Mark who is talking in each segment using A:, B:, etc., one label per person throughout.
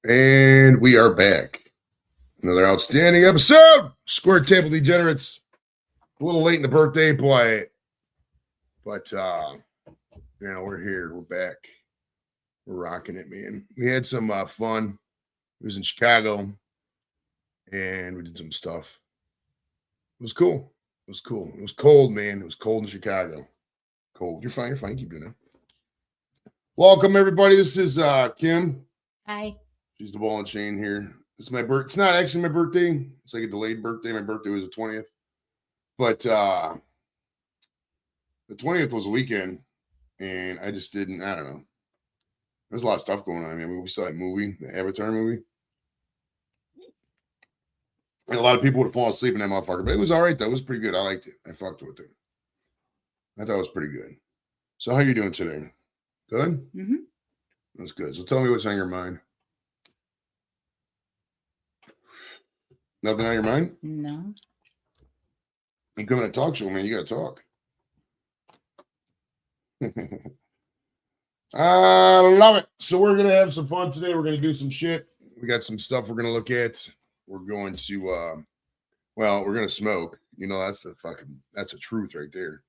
A: And we are back. Another outstanding episode. Square Table Degenerates. A little late in the birthday boy. But we're here. We're back. We're rocking it, man. We had some fun. It was in Chicago. And we did some stuff. It was cool. It was cool. It was cold, man. It was cold in Chicago. Cold. You're fine. You're fine. Keep doing it. Welcome, everybody. This is Kim.
B: Hi.
A: She's the ball and chain here. It's my birth. It's not actually my birthday. It's like a delayed birthday. My birthday was the 20th. But the 20th was a weekend. And I just didn't, I don't know. There's a lot of stuff going on. I mean, we saw that movie, the Avatar movie. And a lot of people would have fallen asleep in that motherfucker. But it was all right, though. It was pretty good. I liked it. I fucked with it. I thought it was pretty good. So how you doing today? Good?
B: Mm-hmm.
A: That's good. So tell me what's on your mind. Nothing on your mind?
B: No.
A: You come in a talk show, man. You got to talk. I love it. So we're going to have some fun today. We're going to do some shit. We got some stuff we're going to look at. We're going to, we're going to smoke. You know, that's a truth right there.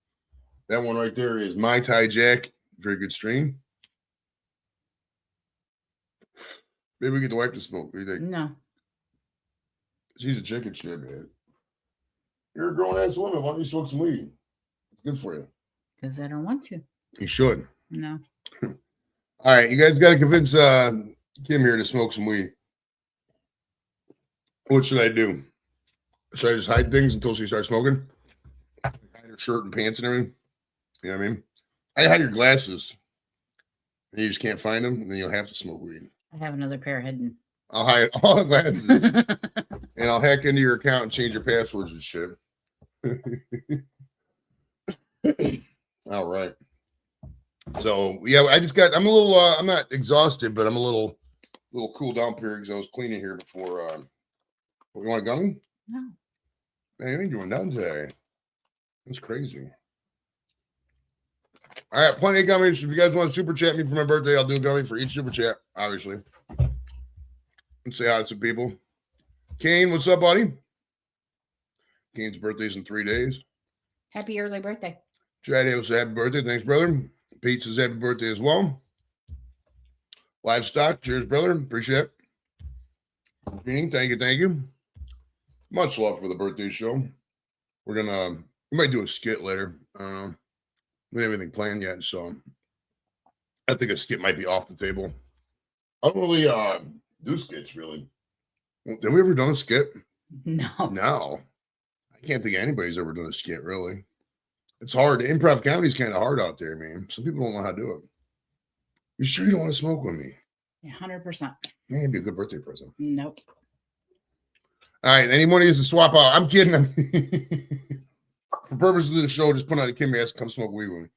A: That one right there is Mai Tai Jack. Very good strain. Maybe we get the wife to smoke. What do you think?
B: No.
A: She's a chicken shit, man. You're a grown-ass woman. Why don't you smoke some weed? It's good for you.
B: Because I don't want to.
A: You should.
B: No.
A: All right, you guys got to convince Kim here to smoke some weed. What should I do? Should I just hide things until she starts smoking? Hide her shirt and pants and everything? You know what I mean? I hide your glasses. And you just can't find them, and then you'll have to smoke weed.
B: I have another pair hidden.
A: I'll hide all the glasses. And I'll hack into your account and change your passwords and shit. All right. So yeah, I'm a little I'm not exhausted, but I'm a little cool down period because I was cleaning here before you want a gummy?
B: No.
A: Man, you ain't doing nothing today. That's crazy. All right, plenty of gummies. If you guys want to super chat me for my birthday, I'll do a gummy for each super chat, obviously. And say hi to some people. Kane, what's up, buddy? Kane's birthday's in 3 days.
B: Happy early birthday.
A: Friday will say happy birthday. Thanks, brother. Pete says happy birthday as well. Livestock, cheers, brother. Appreciate it. Thank you. Much love for the birthday show. We might do a skit later. I don't know. We don't have anything planned yet, so I think a skit might be off the table. I don't really do skits, really. Have we ever done a skit?
B: No.
A: No. I can't think anybody's ever done a skit, really. It's hard. Improv comedy is kind of hard out there, man. Some people don't know how to do it. You sure you don't want to smoke with me?
B: 100%.
A: Man, it'd be a good birthday present.
B: Nope.
A: All right. Anyone needs to swap out? I'm kidding. For purposes of the show, just put out a Kim ass, come smoke weed with me.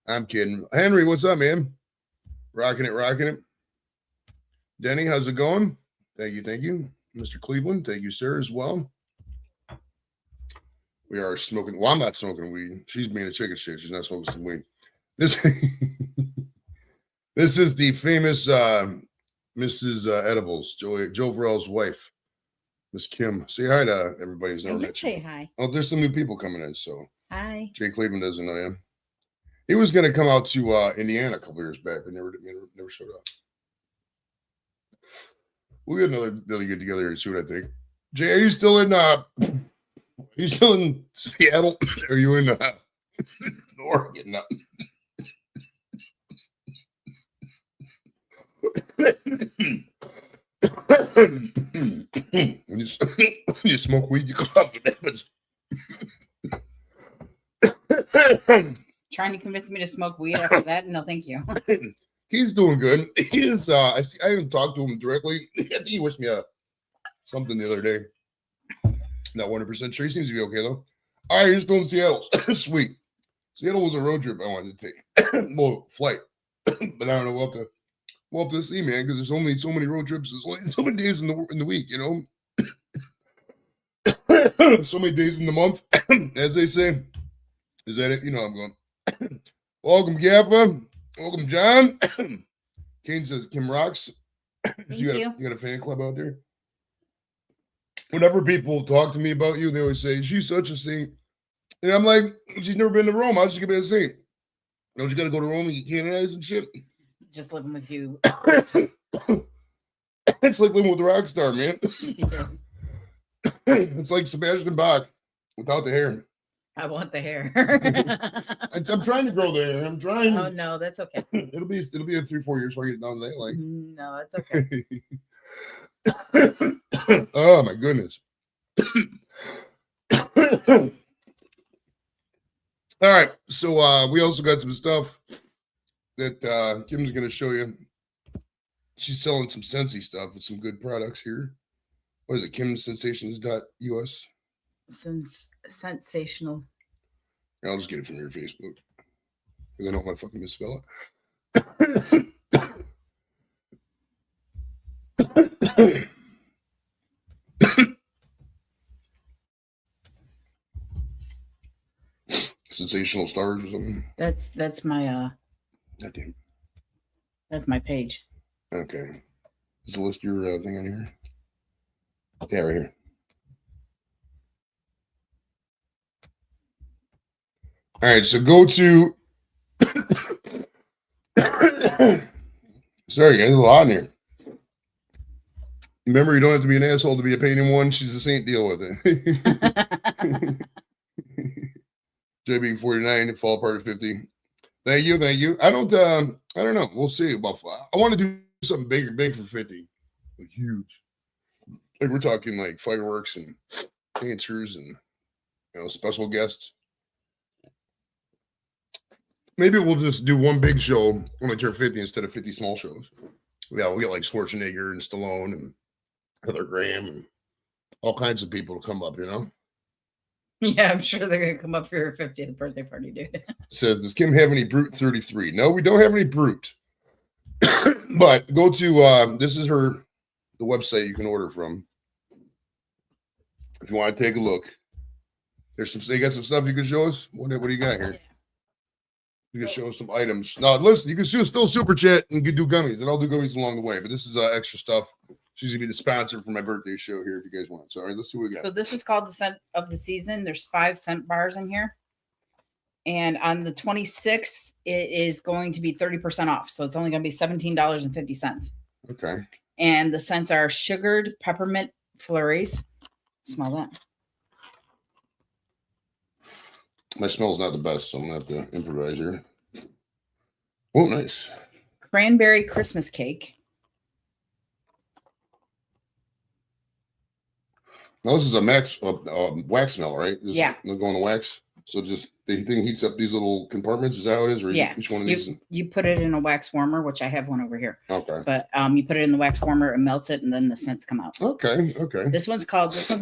A: I'm kidding. Henry, what's up, man? Rocking it. Denny, how's it going? Thank you. Mr. Cleveland, thank you, sir, as well. We are smoking. Well, I'm not smoking weed. She's being a chicken shit. She's not smoking some weed. This is the famous Mrs. Edibles, Joe Varell's wife, Miss Kim. Say hi to everybody who's never met you.
B: Say hi.
A: Oh, there's some new people coming in. So
B: hi.
A: Jay Cleveland doesn't know him. He was going to come out to Indiana a couple years back, but never showed up. We'll get another get together here soon, I think. Jay, are you still in Seattle? Are you in Oregon? No. When you smoke weed, you cough.
B: Trying to convince me to smoke weed after that? No, thank you.
A: He's doing good. He is. I haven't talked to him directly. I think he wished me something the other day. Not 100% sure. He seems to be okay though. All right, he's going to Seattle. Sweet. Seattle was a road trip I wanted to take. Well, flight, but I don't know. We'll have to see, man, because there's only so many road trips. There's only so many days in the week, you know. So many days in the month, as they say. Is that it? You know I'm going. Welcome, Gaffa. Welcome, John. Kane says Kim rocks.
B: Thank
A: You got a fan club out there? Whenever people talk to me about you, they always say, she's such a saint. And I'm like, she's never been to Rome. How's she gonna be a saint? Don't you gotta go to Rome and get canonized and shit?
B: Just living with you.
A: It's like living with a rock star, man.
B: Yeah.
A: It's like Sebastian Bach without the hair.
B: I want the hair.
A: I'm trying to grow the hair. I'm trying.
B: Oh no, that's okay.
A: It'll be a 3-4 years before I get down to that. Like,
B: No, that's okay.
A: oh my goodness. All right, so we also got some stuff that Kim's going to show you. She's selling some Scentsy stuff with some good products here. What is it? KimSensations.us.
B: Sensational.
A: I'll just get it from your Facebook because I don't want to fucking misspell it. Sensational stars or something.
B: That's my
A: Goddamn.
B: That's my page.
A: Okay. Does it list your thing on here? Yeah, right here. All right, so go to. Sorry, guys, there's a lot in here. Remember, you don't have to be an asshole to be a pain in one. She's a saint. Deal with it. JB 49 to fall apart at 50. Thank you. I don't know. We'll see about. I want to do something big for 50, like huge. Like we're talking like fireworks and dancers and special guests. Maybe we'll just do one big show when I turn 50 instead of 50 small shows. Yeah, we'll get like Schwarzenegger and Stallone and Heather Graham and all kinds of people to come up,
B: Yeah, I'm sure they're gonna come up for your 50th birthday party, dude.
A: Says, does Kim have any Brute 33? No, we don't have any Brute. But go to this is the website you can order from. If you want to take a look. They got some stuff you can show us. What do you got here? You can show us some items. Now, listen, you can still super chat and do gummies, and I'll do gummies along the way. But this is extra stuff. She's gonna be the sponsor for my birthday show here if you guys want. So, all right, let's see what we got.
B: So this is called the scent of the season. There's 5 scent bars in here, and on the 26th, it is going to be 30% off. So it's only going to be $17.50.
A: Okay.
B: And the scents are sugared peppermint flurries. Smell that.
A: My smell's not the best, so I'm gonna have to improvise here. Oh, nice.
B: Cranberry Christmas cake.
A: Now this is a wax smell, right?
B: Yeah.
A: They'll go on the wax. So just the thing heats up these little compartments. Is that how it is? Or
B: Yeah.
A: each one of these?
B: You put it in a wax warmer, which I have one over here.
A: Okay.
B: But you put it in the wax warmer, it melts it, and then the scents come out.
A: Okay.
B: This one's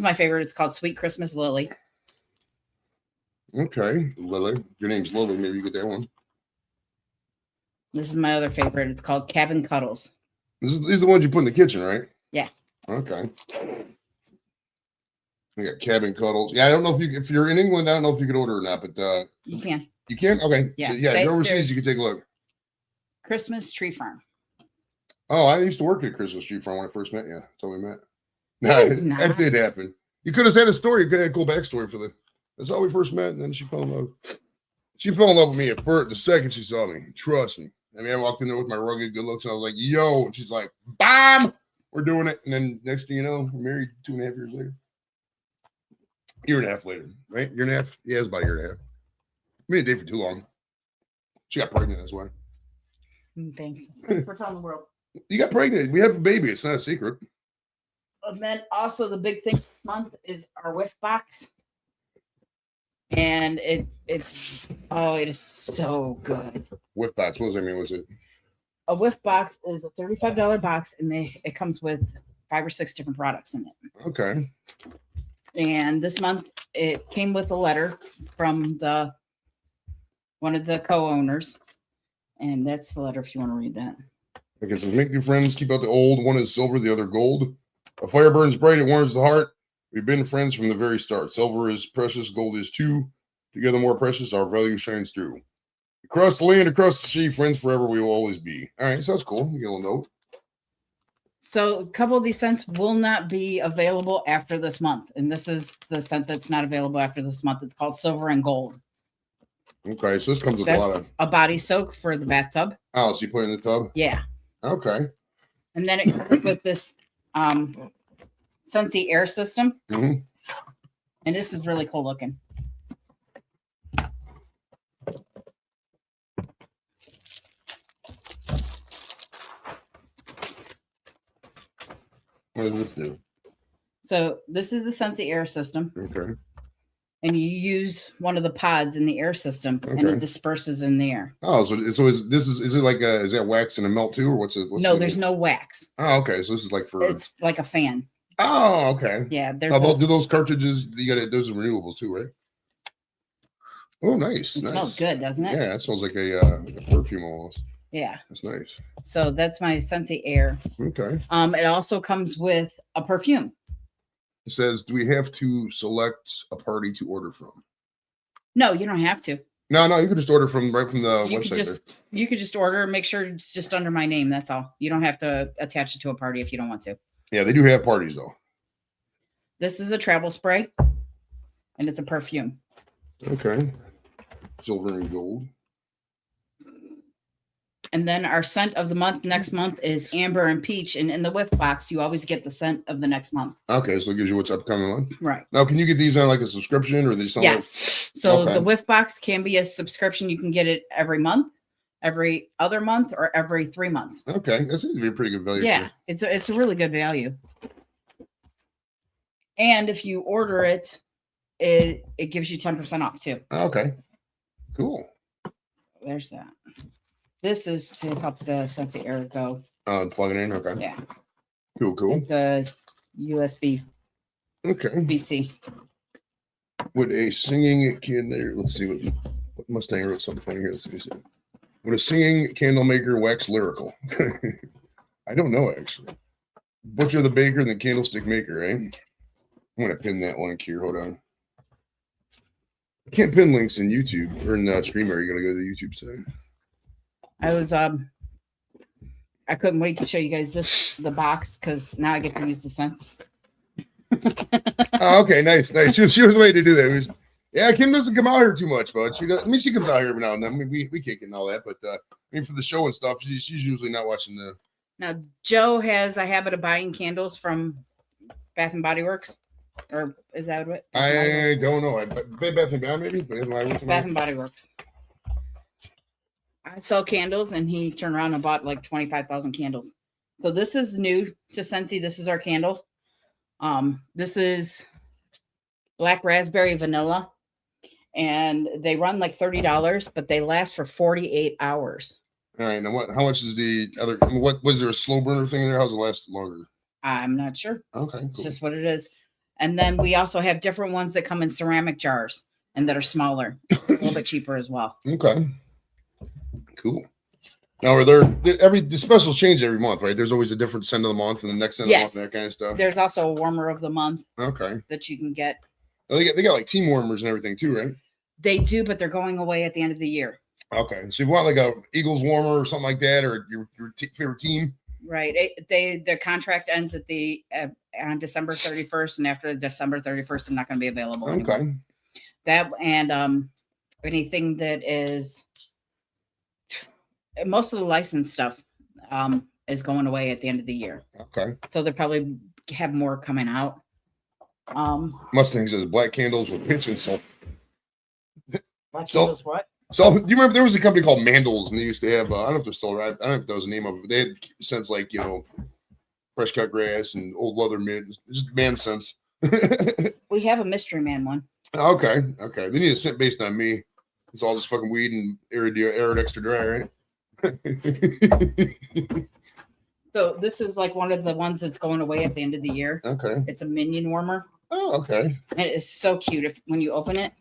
B: my favorite. It's called Sweet Christmas Lily.
A: Okay. Lily. Your name's Lily. Maybe you get that one.
B: This is my other favorite. It's called Cabin Cuddles.
A: These are the ones you put in the kitchen, right?
B: Yeah.
A: Okay. We got Cabin Cuddles. Yeah, I don't know if you're in England, I don't know if you could order or not, but
B: You can.
A: you can? Okay.
B: Yeah.
A: So, if you're overseas, you can take a look.
B: Christmas Tree Farm.
A: Oh, I used to work at Christmas Tree Farm when I first met you. That's how we met. That did happen. You could have had a story. You could have had a cool backstory for that's how we first met, and then she fell in love. She fell in love with me at first, the second she saw me. Trust me. I mean, I walked in there with my rugged good looks, and I was like, yo. And she's like, bam, we're doing it. And then next thing you know, we're married 2.5 years later. Year and a half later, right? Year and a half? Yeah, it was about a year and a half. We didn't date for too long. She got pregnant, that's why.
B: Thanks for telling the world.
A: You got pregnant. We had a baby. It's not a secret.
B: And then also the big thing this month is our whiff box. And it is so good.
A: Whiff box. What does that mean? Was it?
B: A whiff box is a $35 box, and it comes with 5 or 6 different products in it.
A: Okay.
B: And this month it came with a letter from one of the co-owners. And that's the letter if you want to read that.
A: Okay, so make new friends, keep out the old. One is silver, the other gold. A fire burns bright, it warms the heart. We've been friends from the very start. Silver is precious, gold is too. Together more precious, our value shines through. Across the land, across the sea, friends forever we will always be. All right, so that's cool. You get a little note.
B: So a couple of these scents will not be available after this month. And this is the scent that's not available after this month. It's called Silver and Gold.
A: Okay, so this comes with a lot of
B: a body soak for the bathtub.
A: Oh, so you put it in the tub?
B: Yeah.
A: Okay.
B: And then it comes with this Scentsy air system.
A: Mm-hmm.
B: And this is really cool looking.
A: What does this do?
B: So this is the Scentsy air system.
A: Okay.
B: And you use one of the pods in the air system, and it disperses in the air.
A: Oh, so is it like is that wax and a melt too, or what's it?
B: No, there's no wax.
A: Oh, okay. So this is like
B: it's like a fan.
A: Oh, okay.
B: Yeah,
A: do those cartridges? Those are renewables too, right? Oh, nice.
B: It smells good, doesn't it?
A: Yeah, it smells like a perfume almost.
B: Yeah,
A: that's nice.
B: So that's my Scentsy air.
A: Okay.
B: It also comes with a perfume.
A: It says, do we have to select a party to order from?
B: No, you don't have to.
A: No, you can just order right from the website.
B: You could just order and make sure it's just under my name. That's all. You don't have to attach it to a party if you don't want to.
A: Yeah, they do have parties though.
B: This is a travel spray, and it's a perfume.
A: Okay. Silver and gold.
B: And then our scent of the month next month is amber and peach. And in the whiff box, you always get the scent of the next month.
A: Okay, so it gives you what's upcoming month.
B: Right.
A: Now, can you get these on like a subscription, or they sound
B: yes? So the whiff box can be a subscription. You can get it every month, every other month, or every 3 months.
A: Okay, that seems to be a pretty good value.
B: Yeah, it's a really good value. And if you order it, it gives you 10% off too.
A: Okay, cool.
B: There's that. This is to help the Scentsy air go.
A: Plug it in. Okay.
B: Yeah.
A: Cool.
B: It's a USB.
A: Okay.
B: BC.
A: Would a singing candle? Let's see what Mustang wrote something funny here. Let's see. Would a singing candle maker wax lyrical? I don't know actually. Butcher the baker and the candlestick maker, eh? I'm gonna pin that link here. Hold on. I can't pin links in YouTube or in Streamer. You gotta go to the YouTube site.
B: I couldn't wait to show you guys the box because now I get to use the scents.
A: Oh, okay, nice. She was waiting to do that. Kim doesn't come out here too much, but she does. I mean, she comes out here every now and then. I mean, we kick it and all that, but I mean, for the show and stuff, she's usually not watching the.
B: Now, Joe has a habit of buying candles from Bath and Body Works, or is that what?
A: I don't know. Bath and Beyond, maybe.
B: Bath and Body Works. I sell candles, and he turned around and bought like 25,000 candles. So this is new to Scentsy. This is our candle. This is black raspberry vanilla, and they run like $30, but they last for 48 hours.
A: All right. Now, how much is the other? What was there a slow burner thing in there? How's it last longer?
B: I'm not sure.
A: Okay, cool.
B: It's just what it is. And then we also have different ones that come in ceramic jars and that are smaller, a little bit cheaper as well.
A: Okay. Cool. Now, the specials change every month, right? There's always a different scent of the month and the next scent of the month and that kind of stuff.
B: There's also a warmer of the month.
A: Okay.
B: That you can get.
A: Well, they got like team warmers and everything too, right?
B: They do, but they're going away at the end of the year.
A: Okay. So you want like a Eagles warmer or something like that, or your favorite team?
B: Right. Their contract ends at on December 31st, and after December 31st, they're not going to be available anymore.
A: Okay.
B: That and anything that is most of the licensed stuff is going away at the end of the year.
A: Okay.
B: So they'll probably have more coming out.
A: Mustang says black candles with pitch and salt.
B: Black candles, what?
A: So do you remember there was a company called Mandels, and they used to have I don't know if they're still right. I don't know if that was the name of it. But they had scents like fresh cut grass and old leather mint, just man scents.
B: We have a mystery man one.
A: Okay. They need a scent based on me. It's all just fucking weed and arid extra dry, right?
B: So this is like one of the ones that's going away at the end of the year.
A: Okay.
B: It's a minion warmer.
A: Oh, okay.
B: And it is so cute when you open it.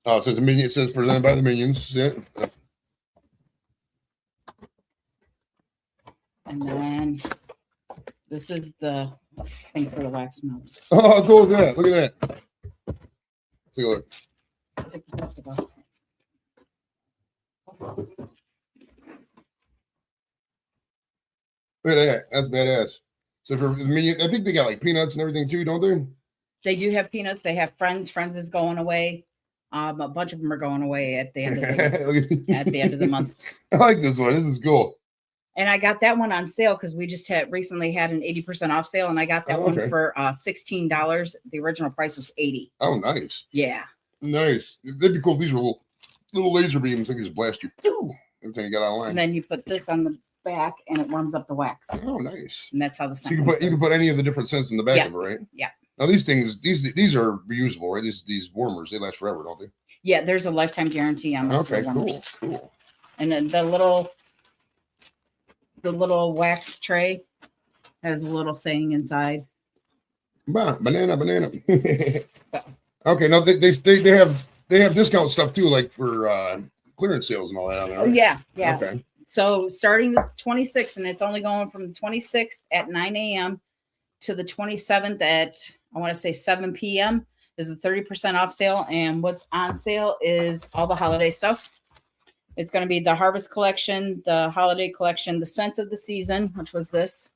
A: Oh, it says a minion. It says presented by the Minions. Yeah.
B: And then this is the thing for the wax melt.
A: Oh, cool. Look at that. Look at that. Take a look.
B: Take the plastic off.
A: Look at that. That's badass. So for me, I think they got like peanuts and everything too, don't they?
B: They do have peanuts. They have Friends. Friends is going away. A bunch of them are going away at the end of the month.
A: I like this one. This is cool.
B: And I got that one on sale because we just recently had an 80% off sale, and I got that one for $16. The original price was $80.
A: Oh, nice.
B: Yeah.
A: Nice. That'd be cool if these were little laser beams that can just blast you. Everything you got online.
B: And then you put this on the back, and it warms up the wax.
A: Oh, nice.
B: And that's how the scent.
A: You can put any of the different scents in the back of it, right?
B: Yeah.
A: Now these things, these are reusable, right? These warmers, they last forever, don't they?
B: Yeah, there's a lifetime guarantee on them.
A: Okay, cool. And
B: then the little wax tray has a little saying inside.
A: Banana. Okay, now they have discount stuff too, like for clearance sales and all that on there. Right?
B: Yeah.
A: Okay.
B: So starting the 26th, and it's only going from the 26th at 9 a.m. to the 27th at, I want to say 7 p.m. is the 30% off sale. And what's on sale is all the holiday stuff. It's going to be the Harvest Collection, the Holiday Collection, the Scents of the Season, which was this.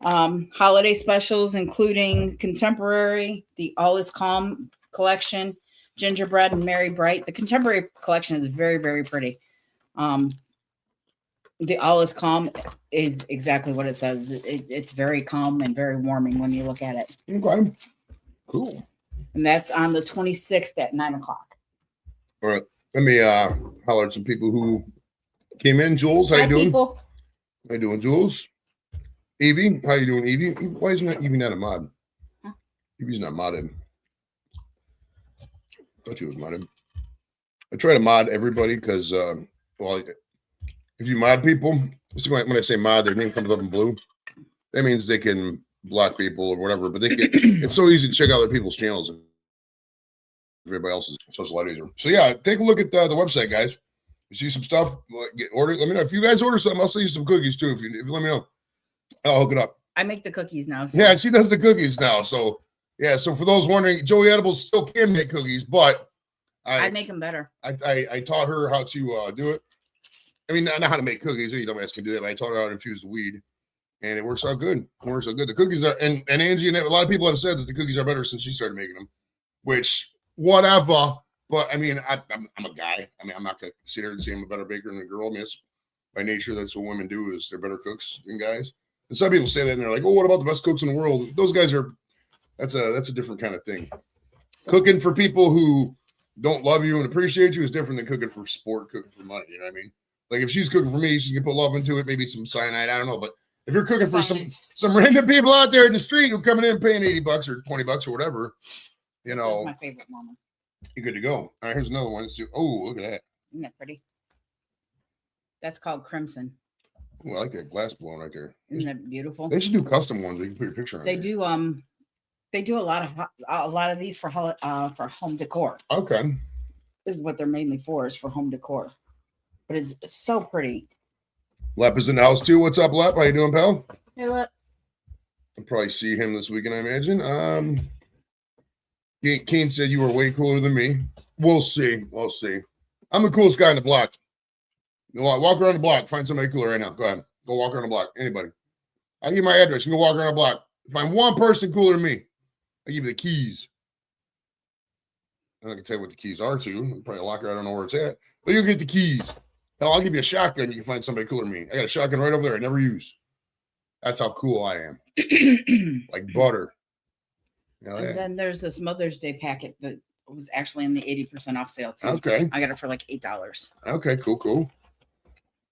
B: Holiday specials, including Contemporary, the All Is Calm Collection, Gingerbread, and Merry Bright. The Contemporary Collection is very, very pretty. The All Is Calm is exactly what it says. It's very calm and very warming when you look at it.
A: Okay. Cool.
B: And that's on the 26th at 9 o'clock.
A: All right. Let me holler at some people who came in. Jules, how you doing?
B: People.
A: How you doing, Jules? Evie, how you doing, Evie? Why isn't that Evie not a mod? Huh? Evie's not modded. I thought she was modded. I try to mod everybody because, well, if you mod people, when I say mod, their name comes up in blue. That means they can block people or whatever, but they can. It's so easy to check out other people's channels. Everybody else's, so it's a lot easier. So yeah, take a look at the website, guys. You see some stuff, order. Let me know if you guys order something. I'll send you some cookies too. If you let me know, I'll hook it up.
B: I make the cookies now. So.
A: Yeah, she does the cookies now. So yeah, so for those wondering, Joey Edibles still can make cookies, but
B: I make them better.
A: I taught her how to do it. I mean, not how to make cookies. You dumbass can do that. But I taught her how to infuse the weed, and it works out good. It works out good. The cookies are, and Angie and a lot of people have said that the cookies are better since she started making them, which. Whatever, but I mean, I'm a guy. I mean, I'm not gonna sit here and say I'm a better baker than a girl. I mean, by nature, that's what women do. Is they're better cooks than guys. And some people say that, and they're like, "Oh, what about the best cooks in the world?" Those guys are. That's a different kind of thing. Cooking for people who don't love you and appreciate you is different than cooking for sport, cooking for money. You know what I mean? Like if she's cooking for me, she's gonna put love into it, maybe some cyanide. I don't know, but if you're cooking for some random people out there in the street who coming in paying $80 or $20 or whatever. You know,
B: my favorite moment.
A: You're good to go. All right, here's another one. Oh, look at that.
B: Isn't that pretty? That's called Crimson.
A: Oh, I like that glass blown right there.
B: Isn't that beautiful?
A: They should do custom ones. You can put your picture on.
B: They there. They do a lot of these for home decor.
A: Okay.
B: This is what they're mainly for, is for home decor. But it's so pretty.
A: Lep is in the house too. What's up, Lep? How you doing, pal?
B: Hey, Lep.
A: I'll probably see him this weekend, I imagine. Kane said you were way cooler than me. We'll see. I'm the coolest guy on the block. Walk around the block. Find somebody cooler right now. Go ahead. Go walk around the block. Anybody. I'll give you my address. You can go walk around the block. Find one person cooler than me. I'll give you the keys. I can tell you what the keys are too. Probably a locker. I don't know where it's at. But you'll get the keys. Hell, I'll give you a shotgun. You can find somebody cooler than me. I got a shotgun right over there. I never use. That's how cool I am. Like butter.
B: And then there's this Mother's Day packet that was actually in the 80% off sale too.
A: Okay.
B: I got it for like $8.
A: Okay, cool.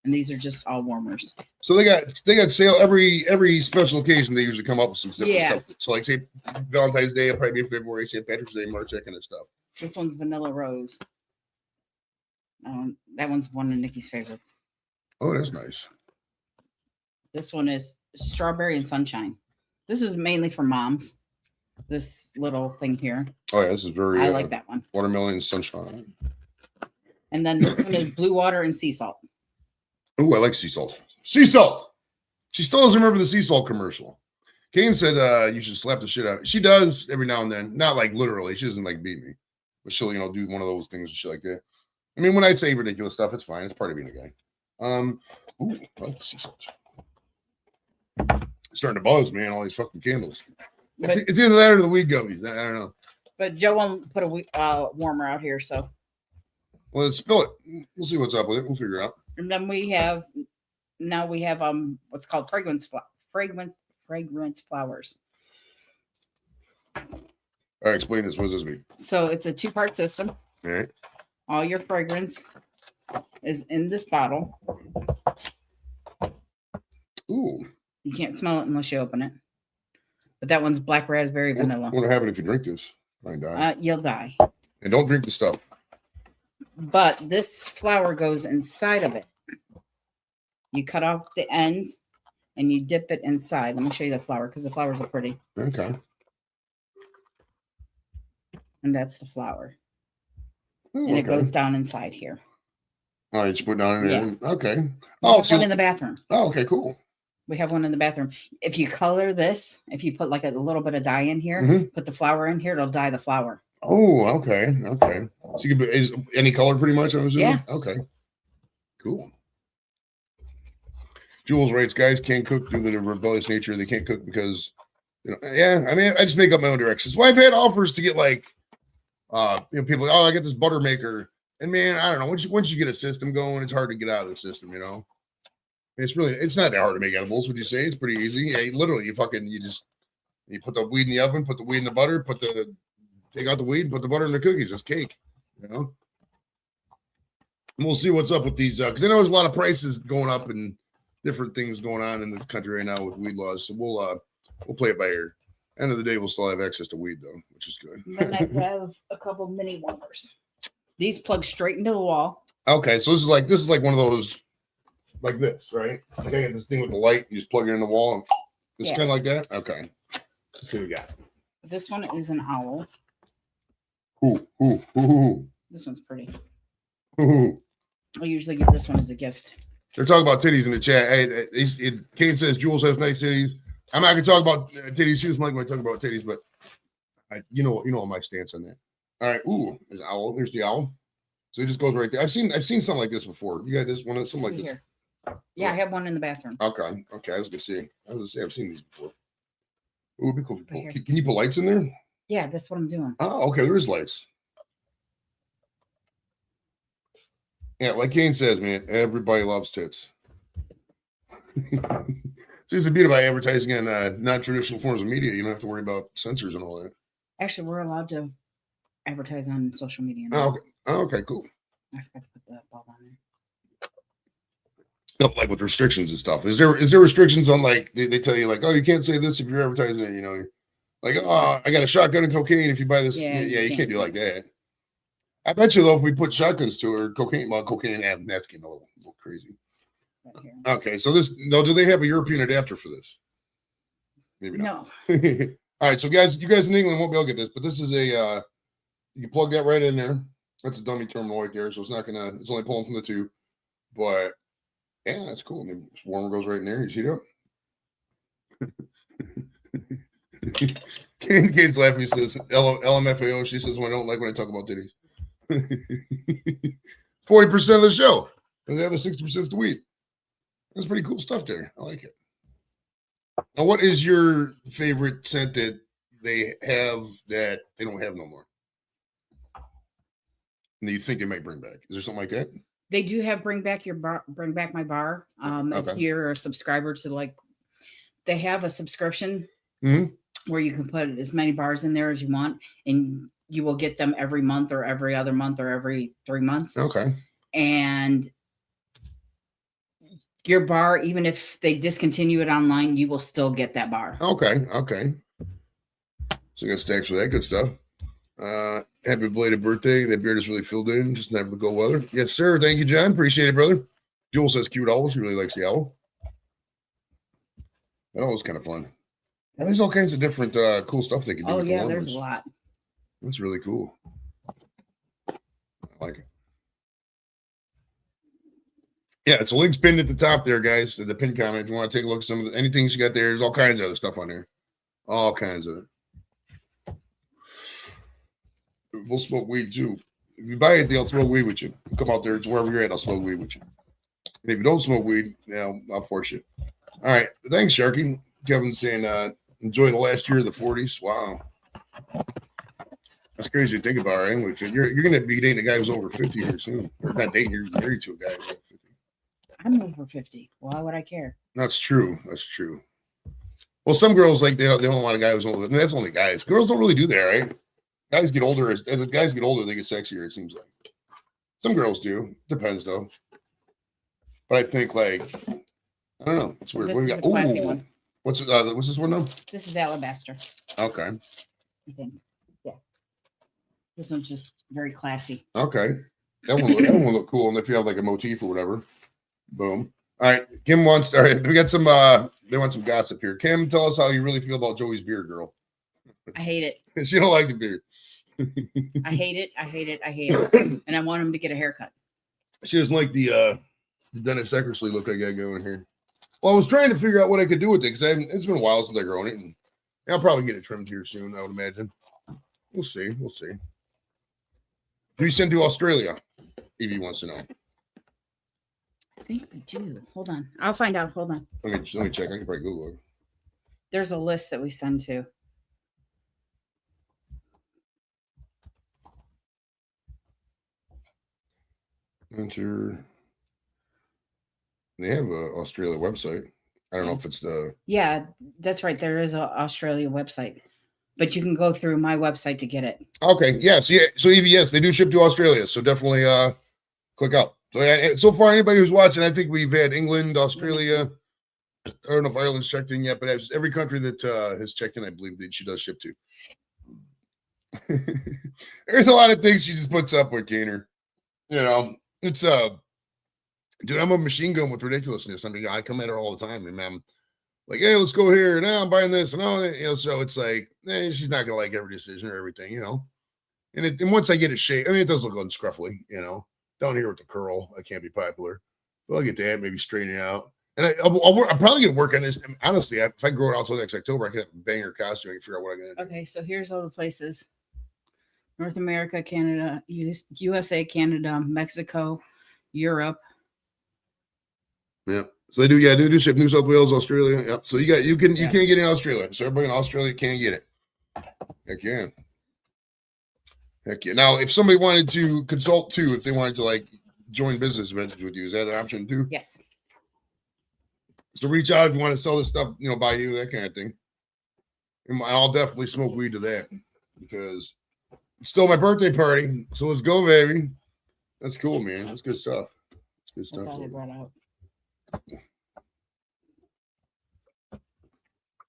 B: And these are just all warmers.
A: So they got sale every special occasion. They usually come up with some different stuff. So like say Valentine's Day, it'll probably be February, St. Patrick's Day, March, that kind of stuff.
B: This one's Vanilla Rose. That one's one of Nikki's favorites.
A: Oh, that's nice.
B: This one is Strawberry and Sunshine. This is mainly for moms. This little thing here.
A: Oh yeah, this is very.
B: I like that one.
A: Watermelon Sunshine.
B: And then this one is Blue Water and Sea Salt.
A: Oh, I like sea salt. Sea salt. She still doesn't remember the sea salt commercial. Kane said you should slap the shit out. She does every now and then, not like literally. She doesn't like beat me, but she'll do one of those things and shit like that. I mean, when I say ridiculous stuff, it's fine. It's part of being a guy. Ooh, I like the sea salt. starting to buzz, man. All these fucking candles.
B: But,
A: It's either that or the weed gummies. I don't know.
B: but Joe won't put a warmer out here, so.
A: Well, let's spill it. We'll see what's up with it. We'll figure it out.
B: And then we have what's called fragrant flowers.
A: All right, explain this. What does this mean?
B: So it's a 2-part system.
A: All right.
B: All your fragrance is in this bottle.
A: Ooh.
B: You can't smell it unless you open it. But that one's black raspberry vanilla.
A: What will happen if you drink this? I die.
B: You'll die.
A: And don't drink the stuff.
B: But this flower goes inside of it. You cut off the ends and you dip it inside. Let me show you the flower because the flowers are pretty.
A: Okay.
B: And that's the flower.
A: Ooh,
B: And it goes down inside here.
A: Oh, you just put it down in there.
B: Yeah.
A: Okay.
B: Oh, one in the bathroom.
A: Oh, okay, cool.
B: We have one in the bathroom. If you color this, if you put like a little bit of dye in here, put the flower in here, it'll dye the flower.
A: Oh, okay. Okay. So you can is any color pretty much, I'm assuming?
B: Yeah.
A: Okay. Cool. Jules writes, guys can't cook due to the rebellious nature. They can't cook because, yeah, I mean, I just make up my own directions. Well, I've had offers to get like, people, I get this butter maker. And man, I don't know. Once you get a system going, it's hard to get out of the system, It's not that hard to make edibles, would you say? It's pretty easy. Yeah, literally, you put the weed in the oven, put the weed in the butter, take out the weed, put the butter in the cookies. It's cake, And we'll see what's up with these, because I know there's a lot of prices going up and different things going on in the country right now with weed laws. So we'll play it by ear. End of the day, we'll still have access to weed though, which is good.
B: And then I have a couple mini warmers. These plug straight into the wall.
A: Okay, so this is like one of those, like this, right? Like I got this thing with the light. You just plug it in the wall. And it's kind of like that. Okay, let's see what we got.
B: This one is an owl.
A: Ooh.
B: This one's pretty.
A: Ooh.
B: I usually give this one as a gift.
A: They're talking about titties in the chat. Hey, Kane says Jules has nice titties. I'm not gonna talk about titties. She doesn't like when I talk about titties, but you know my stance on that. All right. Ooh, there's an owl. There's the owl. So it just goes right there. I've seen something like this before. You got this one, something like this.
B: Here. Yeah, I have one in the bathroom.
A: Okay. I was gonna say I've seen these before. Ooh, it'd be cool. Can you put lights in there?
B: Yeah, that's what I'm doing.
A: Oh, okay. There is lights. Yeah, like Kane says, man, everybody loves tits. See, it's the beauty about advertising in non-traditional forms of media. You don't have to worry about censors and all that.
B: Actually, we're allowed to advertise on social media now.
A: Oh, okay. Oh, okay, cool.
B: I forgot to put the bulb on there.
A: No, like with restrictions and stuff. Is there restrictions on like they tell you like, oh, you can't say this if you're advertising it, like, oh, I got a shotgun and cocaine if you buy this. Yeah, you can't do like that. I bet you though, if we put shotguns to her, cocaine, that's getting a little crazy. Right, okay, so do they have a European adapter for this? Maybe not. No. All right, so you guys in England won't be able to get this, but this is a you can plug that right in there. That's a dummy terminal right there, so it's only pulling from the tube. But yeah, that's cool. I mean, warmer goes right in there. You see that? Kate's laughing. He says LMFAO. She says, "Well, I don't like when I talk about titties." 40% of the show, and the other 60% is the weed. That's pretty cool stuff there. I like it. Now, what is your favorite scent that they have that they don't have no more? And you think they might bring back? Is there something like that?
B: They do have bring back my bar. Okay. If you're a subscriber to they have a subscription where you can put as many bars in there as you want, and you will get them every month or every other month or every 3 months. Okay. And your bar, even if they discontinue it online, you will still get that bar.
A: Okay. So you got stacks for that good stuff. Happy belated birthday. That beard is really filled in. Just never the cold weather. Yes, sir. Thank you, John. Appreciate it, brother. Jewel says cute owl. She really likes the owl. That owl was kind of fun. And there's all kinds of different cool stuff they can do.
B: Oh, yeah, there's a lot.
A: That's really cool. I like it. Yeah, it's a link's pinned at the top there, guys. The pin comment. If you want to take a look at some of anything you got there, there's all kinds of other stuff on there. All kinds of it. We'll smoke weed too. If you buy anything, I'll smoke weed with you. Come out there to wherever you're at, I'll smoke weed with you. And if you don't smoke weed, I'll force you. All right. Thanks, Sharky. Kevin saying, enjoying the last year of the 40s. Wow. That's crazy to think about, right? You're going to be dating a guy who's over 50 here soon. Or not dating, you're married to a guy who's over 50.
B: I'm over 50. Why would I care?
A: That's true. That's true. Well, some girls, like, they don't want a guy who's older. I mean, that's only guys. Girls don't really do that, right? Guys get older. As guys get older, they get sexier, it seems like. Some girls do. Depends, though. But I think, like, I don't know. It's weird.
B: This
A: What do you
B: is
A: got?
B: a classy
A: Ooh.
B: one.
A: What's this one, though?
B: This is alabaster,
A: Okay.
B: I think. Yeah. This one's just very classy.
A: Okay. That one will look cool. And if you have, like, a motif or whatever. Boom. All right. Kim wants, all right, we got some, they want some gossip here. Kim, tell us how you really feel about Joey's beard, girl.
B: I hate it.
A: She don't like the beard.
B: I hate it. I hate it. I hate it. And I want him to get a haircut.
A: She doesn't like the Dennis Eckersley look I got going here. Well, I was trying to figure out what I could do with it because it's been a while since I've grown it, and I'll probably get it trimmed here soon, I would imagine. We'll see. We'll see. Do you send to Australia? Evie wants to know.
B: I think we do. Hold on. I'll find out. Hold on.
A: Let me check. I can probably Google it.
B: There's a list that we send to.
A: Enter. They have a Australia website. I don't know if it's the.
B: Yeah, that's right. There is an Australia website, but you can go through my website to get it.
A: Okay. Yes. Yeah. So Evie, yes, they do ship to Australia. So definitely click out. So far, anybody who's watching, I think we've had England, Australia. I don't know if Ireland's checked in yet, but every country that has checked in, I believe that she does ship to. There's a lot of things she just puts up with, Gainer. You know, it's dude, I'm a machine gun with ridiculousness. I mean, I come at her all the time, and I'm like, hey, let's go here. Now I'm buying this and all that. You know, so it's like, she's not gonna like every decision or everything, you know. And once I get it shaped, I mean, it does look unscruffly, you know. Down here with the curl, I can't be popular. But I'll get that, maybe straighten it out. And I'm probably gonna work on this. And honestly, if I grow it out till next October, I can have a banger costume. I can figure out what I'm gonna do.
B: Okay, so here's all the places: North America, Canada, USA, Canada, Mexico, Europe.
A: Yeah. So they do, they do ship New South Wales, Australia. Yeah. So you can't get it in Australia. So everybody in Australia can get it. Heck yeah. Heck yeah. Now, if somebody wanted to consult too, if they wanted to like join business ventures with you, is that an option too?
B: Yes.
A: So reach out if you want to sell this stuff, you know, by you, that kind of thing. And I'll definitely smoke weed to that because it's still my birthday party. So let's go, baby. That's cool, man. That's good stuff. That's good stuff.
B: That's all I brought out.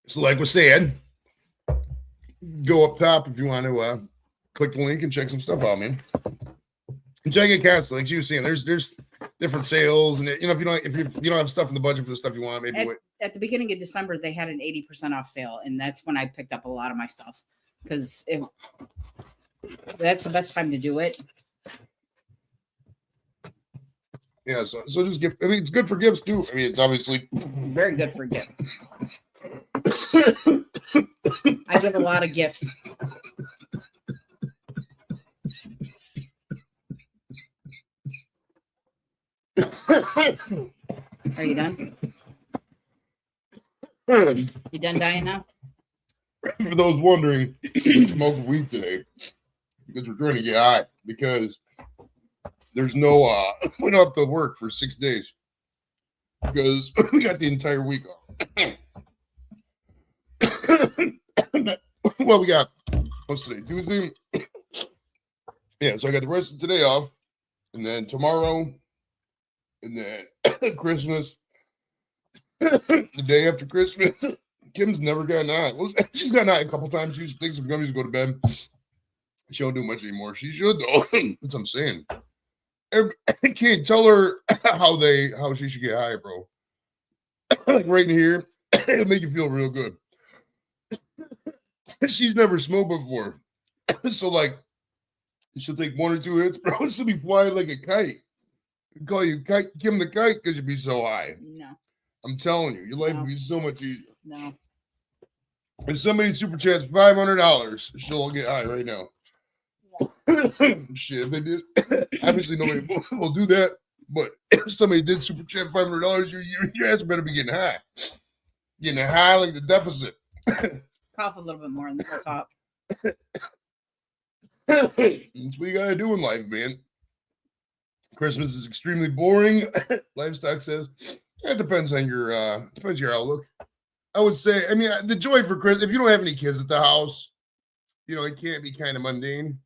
A: So like we said, go up top if you want to click the link and check some stuff out, man. And check it constantly. Like she was saying, there's different sales, and you know, if you don't have stuff in the budget for the stuff you want, maybe
B: at the beginning of December they had an 80% off sale, and that's when I picked up a lot of my stuff because that's the best time to do it.
A: Yeah, so just give. I mean, it's good for gifts too. I mean, it's obviously
B: very good for gifts. I give a lot of gifts. Are you done? You done dying now?
A: For those wondering, we smoked weed today because we're trying to get high because there's no we don't have to work for 6 days because we got the entire week off. Well, we got what's today? Tuesday. Yeah, so I got the rest of today off, and then tomorrow, and then Christmas, the day after Christmas. Kim's never gotten high. Well, she's gotten high a couple times. She thinks I'm going to go to bed. She don't do much anymore. She should though. That's what I'm saying. I can't tell her how she should get high, bro. Like right in here, it'll make you feel real good. She's never smoked before, so like she'll take 1 or 2 hits, bro. She'll be flying like a kite. I'll call you Kim the Kite because you'd be so high.
B: No,
A: I'm telling you, your life would be so much easier.
B: No.
A: If somebody super chats $500, she'll get high right now. Shit, if they did, obviously nobody will do that. But if somebody did super chat $500, your ass better be getting high. getting high like the deficit.
B: Cough a little bit more and then talk.
A: That's what you gotta do in life, man. Christmas is extremely boring. Livestock says it depends on your outlook. I would say, I mean, the joy for Christmas, if you don't have any kids at the house, it can't be kind of mundane.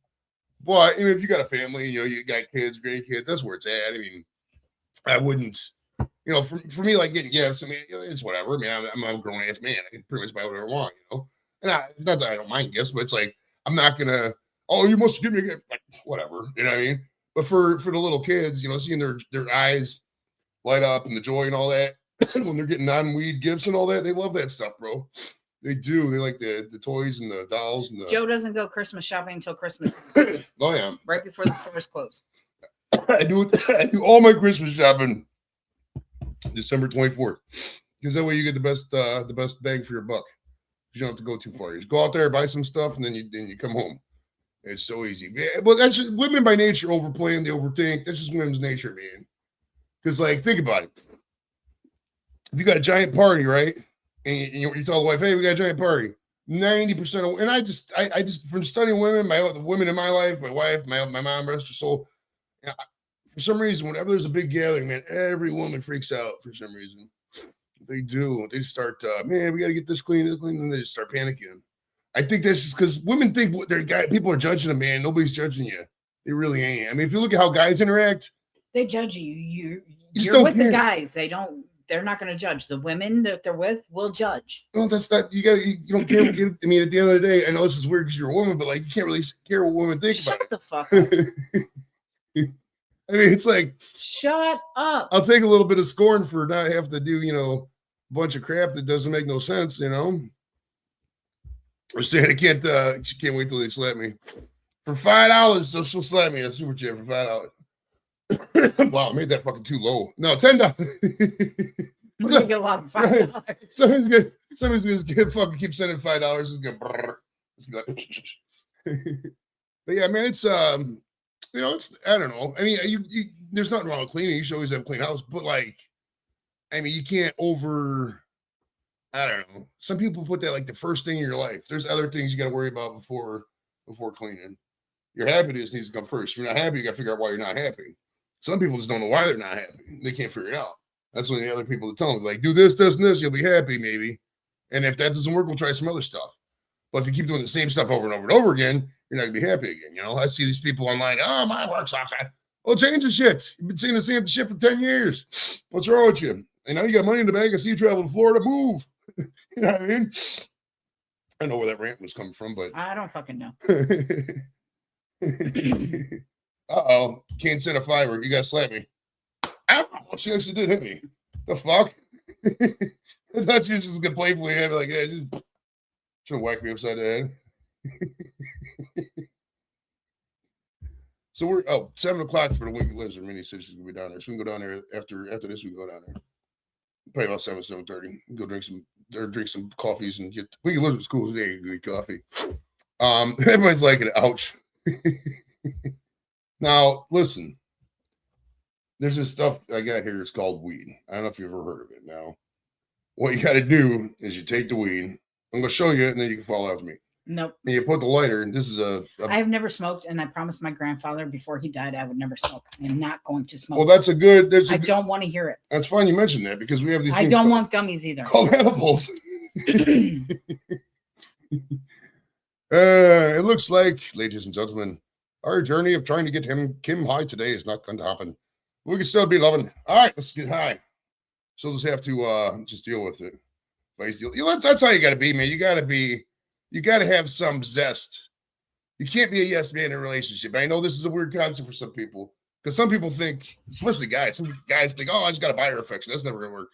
A: But if you got a family, you got kids, grandkids, that's where it's at. I mean, I wouldn't, for me, like getting gifts, I mean, it's whatever. I mean, I'm a grown ass man. I can pretty much buy whatever I want, And not that I don't mind gifts, but it's like, I'm not going to, oh, you must give me a gift. Like, whatever, you know what I mean? But for the little kids, seeing their eyes light up and the joy and all that, when they're getting non-weed gifts and all that, they love that stuff, bro. They do. They like the toys and the dolls. And
B: Joe doesn't go Christmas shopping until Christmas.
A: Oh, yeah.
B: Right before the stores close.
A: I do all my Christmas shopping December 24th. Because that way you get the best bang for your buck. You don't have to go too far. You just go out there, buy some stuff, and then you come home. It's so easy. Well, that's just, women by nature overplan, they overthink. That's just women's nature, man. Because, like, think about it. If you got a giant party, right? And you tell the wife, hey, we got a giant party. 90% of, and I just from studying women, the women in my life, my wife, my mom, rest her soul. For some reason, whenever there's a big gathering, man, every woman freaks out for some reason. They do. They start, man, we got to get this clean, and they just start panicking. I think that's just because women think people are judging them, man. Nobody's judging you. They really ain't. I mean, if you look at how guys interact,
B: they judge you. You're with the guys. They're not going to judge. The women that they're with will judge.
A: No, that's not. You don't care. I mean, at the end of the day, I know this is weird because you're a woman, but like, you can't really care what women think about it.
B: Shut the fuck up.
A: I mean, it's like,
B: shut up.
A: I'll take a little bit of scorn for not having to do, a bunch of crap that doesn't make no sense, I'm saying she can't wait till they slap me. For $5, so she'll slap me a super chat for $5. Wow, I made that fucking too low. No, $10.
B: We're gonna get a lot of $5.
A: Right. Somebody's gonna fucking keep sending $5. It's gonna but yeah, man, it's it's, I don't know. I mean, you there's nothing wrong with cleaning. You should always have a clean house, but like, I mean, you can't I don't know. Some people put that like the first thing in your life. There's other things you got to worry about before cleaning. Your happiness needs to come first. If you're not happy, you got to figure out why you're not happy. Some people just don't know why they're not happy. They can't figure it out. That's when the other people tell them, like, do this, this, and this, you'll be happy, maybe. And if that doesn't work, we'll try some other stuff. But if you keep doing the same stuff over and over and over again, you're not gonna be happy again. I see these people online. Oh, my work sucks. Well, change the shit. You've been saying the same shit for 10 years. What's wrong with you? And now you got money in the bank. I see you travel to Florida. Move. You know what I mean? I know where that rant was coming from, but
B: I don't fucking know.
A: Uh-oh. Can't send a $5. You gotta slap me. Ow! She actually did hit me. The fuck? I thought she was just gonna playfully have it like, yeah, just trying to whack me upside the head. So we're 7 o'clock for the Winky Lizard mini city's gonna be down there. So we can go down there after this. We can go down there. Probably about 7:30. Go drink some coffees and get Winky Lizard school today. Good coffee. Everybody's like it. Ouch. Now listen. There's this stuff I got here. It's called weed. I don't know if you've ever heard of it. Now, what you got to do is you take the weed. I'm going to show you it, and then you can follow after me.
B: Nope.
A: And you put the lighter, and this is
B: I have never smoked, and I promised my grandfather before he died I would never smoke. I am not going to smoke.
A: Well, I
B: don't want to hear it.
A: That's fine you mentioned that because we have these.
B: I don't want gummies either.
A: Called edibles. It looks like, ladies and gentlemen, our journey of trying to get Kim high today is not going to happen. We can still be loving. All right, let's get high. So just have to just deal with it. That's how you got to be, man. You got to have some zest. You can't be a yes man in a relationship. I know this is a weird concept for some people because some people think, especially guys, some guys think, oh, I just got to buy her affection. That's never going to work.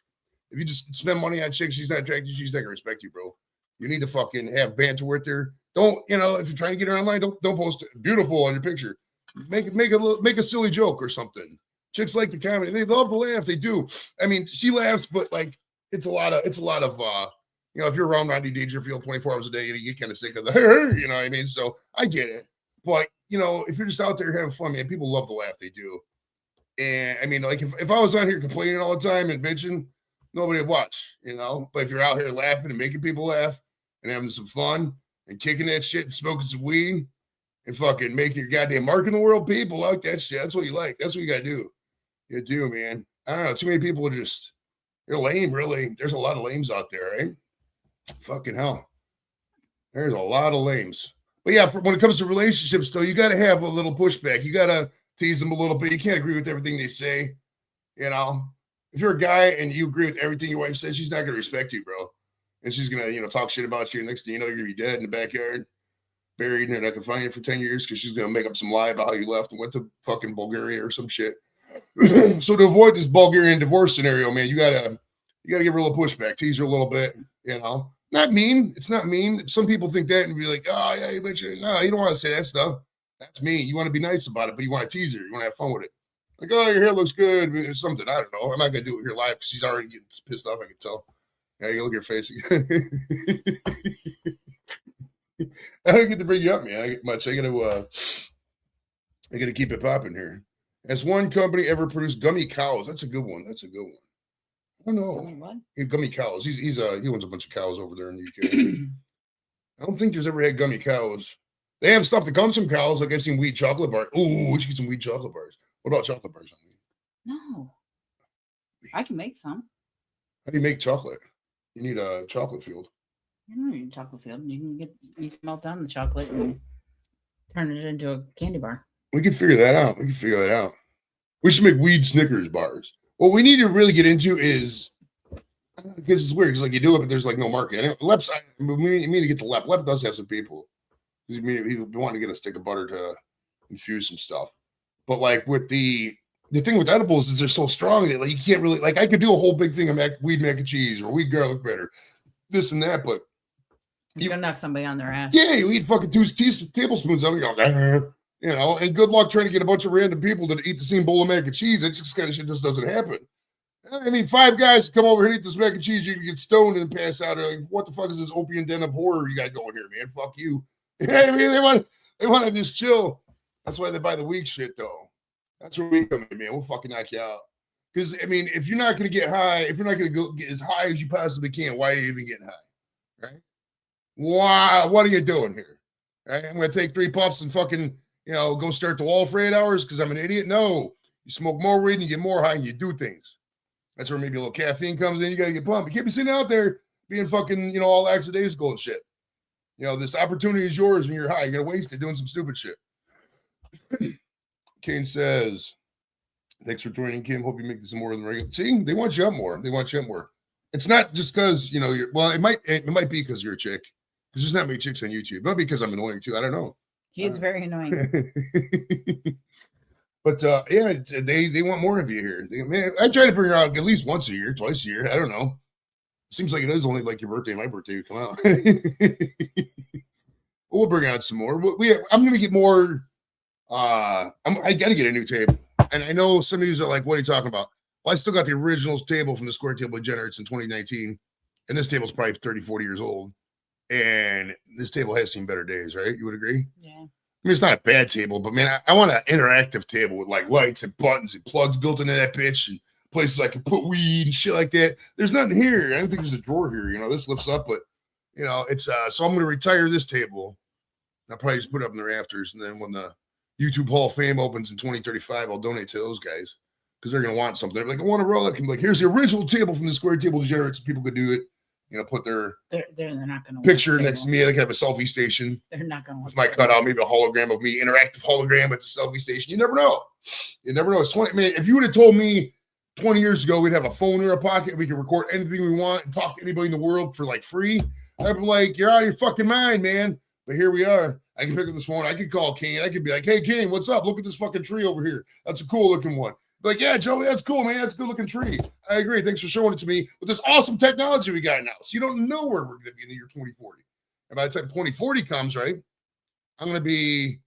A: If you just spend money on chicks, she's not attracted, she's not going to respect you, bro. You need to fucking have banter with her. Don't, if you're trying to get her online, don't post beautiful on your picture. Make a silly joke or something. Chicks like the comedy. They love to laugh. They do. I mean, she laughs, but like it's a lot of if you're around Rodney Dangerfield 24 hours a day, you get kind of sick of the hey, you know what I mean? So I get it. But if you're just out there having fun, man, people love to laugh. They do. And I mean, like if I was on here complaining all the time and bitching, nobody to watch, But if you're out here laughing and making people laugh and having some fun and kicking that shit and smoking some weed and fucking making your goddamn mark in the world, people like that shit. That's what you like. That's what you got to do. You do, man. I don't know. Too many people are they're lame, really. There's a lot of lames out there, right? Fucking hell. There's a lot of lames. But yeah, when it comes to relationships, though, you got to have a little pushback. You got to tease them a little bit. You can't agree with everything they say. If you're a guy and you agree with everything your wife says, she's not going to respect you, bro. And she's going to, talk shit about you. Next thing you know, you're going to be dead in the backyard, buried, and I can find you for 10 years because she's going to make up some lie about how you left and went to fucking Bulgaria or some shit. So to avoid this Bulgarian divorce scenario, man, you gotta give her a little pushback, tease her a little bit, Not mean. It's not mean. Some people think that and be like, oh yeah, you bitch. No, you don't want to say that stuff. That's mean. You want to be nice about it, but you want to tease her. You want to have fun with it. Like, oh, your hair looks good, or something. I don't know. I'm not gonna do it here live because she's already getting pissed off. I can tell. Yeah, you look at her face. I don't get to bring you up, man. I get much. I gotta keep it popping here. Has one company ever produced gummy cows? That's a good one. I don't know.
B: What?
A: Gummy cows. He owns a bunch of cows over there in the UK. I don't think there's ever had gummy cows. They have stuff that comes from cows. Like I've seen wheat chocolate bars. Ooh, we should get some wheat chocolate bars. What about chocolate bars?
B: No. I can make some.
A: How do you make chocolate? You need a chocolate field.
B: You don't need a chocolate field. You can melt down the chocolate and turn it into a candy bar.
A: We can figure that out. We should make weed Snickers bars. What we need to really get into is, because it's weird, because like you do it, but there's like no market. Lep's, we need to get to Lep. Lep does have some people. Because he want to get a stick of butter to infuse some stuff. But like with the thing with edibles is they're so strong that like you can't really, like I could do a whole big thing of weed mac and cheese or weed garlic bread, this and that, but
B: you're gonna knock somebody on their ass.
A: Yeah, you eat fucking 2 tablespoons of it, you go, and good luck trying to get a bunch of random people to eat the same bowl of mac and cheese. That just kind of shit just doesn't happen. I mean, 5 guys come over here and eat this mac and cheese, you can get stoned and pass out. Like, what the fuck is this opium den of horror you got going here, man? Fuck you. I mean, they want to just chill. That's why they buy the weak shit, though. That's where we come in, man. We'll fucking knock you out. Because, I mean, if you're not going to get high, if you're not going to go get as high as you possibly can, why are you even getting high? Right? Wow, what are you doing here? Right? I'm going to take 3 puffs and fucking, go stare at the wall for 8 hours because I'm an idiot? No. You smoke more weed and you get more high and you do things. That's where maybe a little caffeine comes in. You got to get pumped. You can't be sitting out there being fucking, all lackadaisical and shit. This opportunity is yours when you're high. You're going to waste it doing some stupid shit. Kane says, thanks for joining, Kim. Hope you make this more than regular. See, they want you up more. It's not just because, you're, well, it might be because you're a chick. Because there's not many chicks on YouTube. It might be because I'm annoying too. I don't know.
B: He is very annoying.
A: But yeah, they want more of you here. Man, I try to bring her out at least once a year, twice a year. I don't know. Seems like it is only like your birthday and my birthday you come out. We'll bring out some more. I'm going to get more. I got to get a new table. And I know some of you are like, what are you talking about? Well, I still got the original table from the Square Table Degenerates in 2019. And this table's probably 30, 40 years old. And this table has seen better days, right? You would agree?
B: Yeah.
A: I mean, it's not a bad table, but man, I want an interactive table with like lights and buttons and plugs built into that bitch and places I can put weed and shit like that. There's nothing here. I don't think there's a drawer here. This lifts up, but it's so I'm going to retire this table. I'll probably just put it up in the rafters. And then when the YouTube Hall of Fame opens in 2035, I'll donate to those guys because they're going to want something. They're like, I want a relic. I'm like, here's the original table from the Square Table Degenerates. People could do it. Put their
B: they're not going to
A: picture next to me. They can have a selfie station.
B: They're not going to
A: with my cutout, maybe a hologram of me, interactive hologram at the selfie station. You never know. It's 20. Man, if you would have told me 20 years ago we'd have a phone in our pocket, we could record anything we want and talk to anybody in the world for like free, I'd be like, you're out of your fucking mind, man. But here we are. I can pick up this phone. I could call Kane. I could be like, hey, Kane, what's up? Look at this fucking tree over here. That's a cool looking one. Like, yeah, Joey, that's cool, man. That's a good looking tree. I agree. Thanks for showing it to me with this awesome technology we got now. So you don't know where we're going to be in the year 2040. And by the time 2040 comes, right, I'm going to be,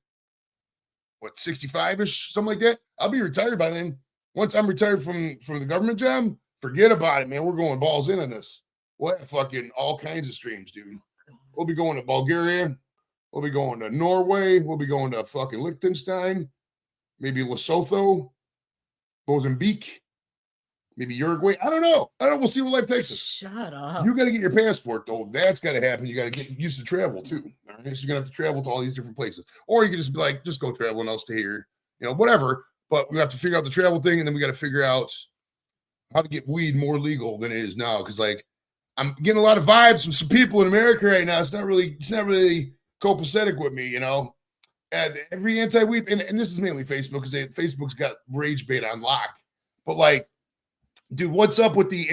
A: 65-ish, something like that. I'll be retired by then. Once I'm retired from the government job, forget about it, man. We're going balls in on this. We'll have fucking all kinds of streams, dude. We'll be going to Bulgaria. We'll be going to Norway. We'll be going to fucking Liechtenstein. Maybe Lesotho. Mozambique, maybe Uruguay. I don't know. We'll see what life takes us.
B: Shut up.
A: You got to get your passport, though. That's got to happen. You got to get used to travel, too. All right? So you're going to have to travel to all these different places. Or you can just be like, just go travel and I'll stay here. Whatever. But we have to figure out the travel thing, and then we got to figure out how to get weed more legal than it is now. Because, like, I'm getting a lot of vibes from some people in America right now. It's not really copacetic with me, every anti-weed, and this is mainly Facebook, because Facebook's got rage bait on lock. But like, dude, what's up with the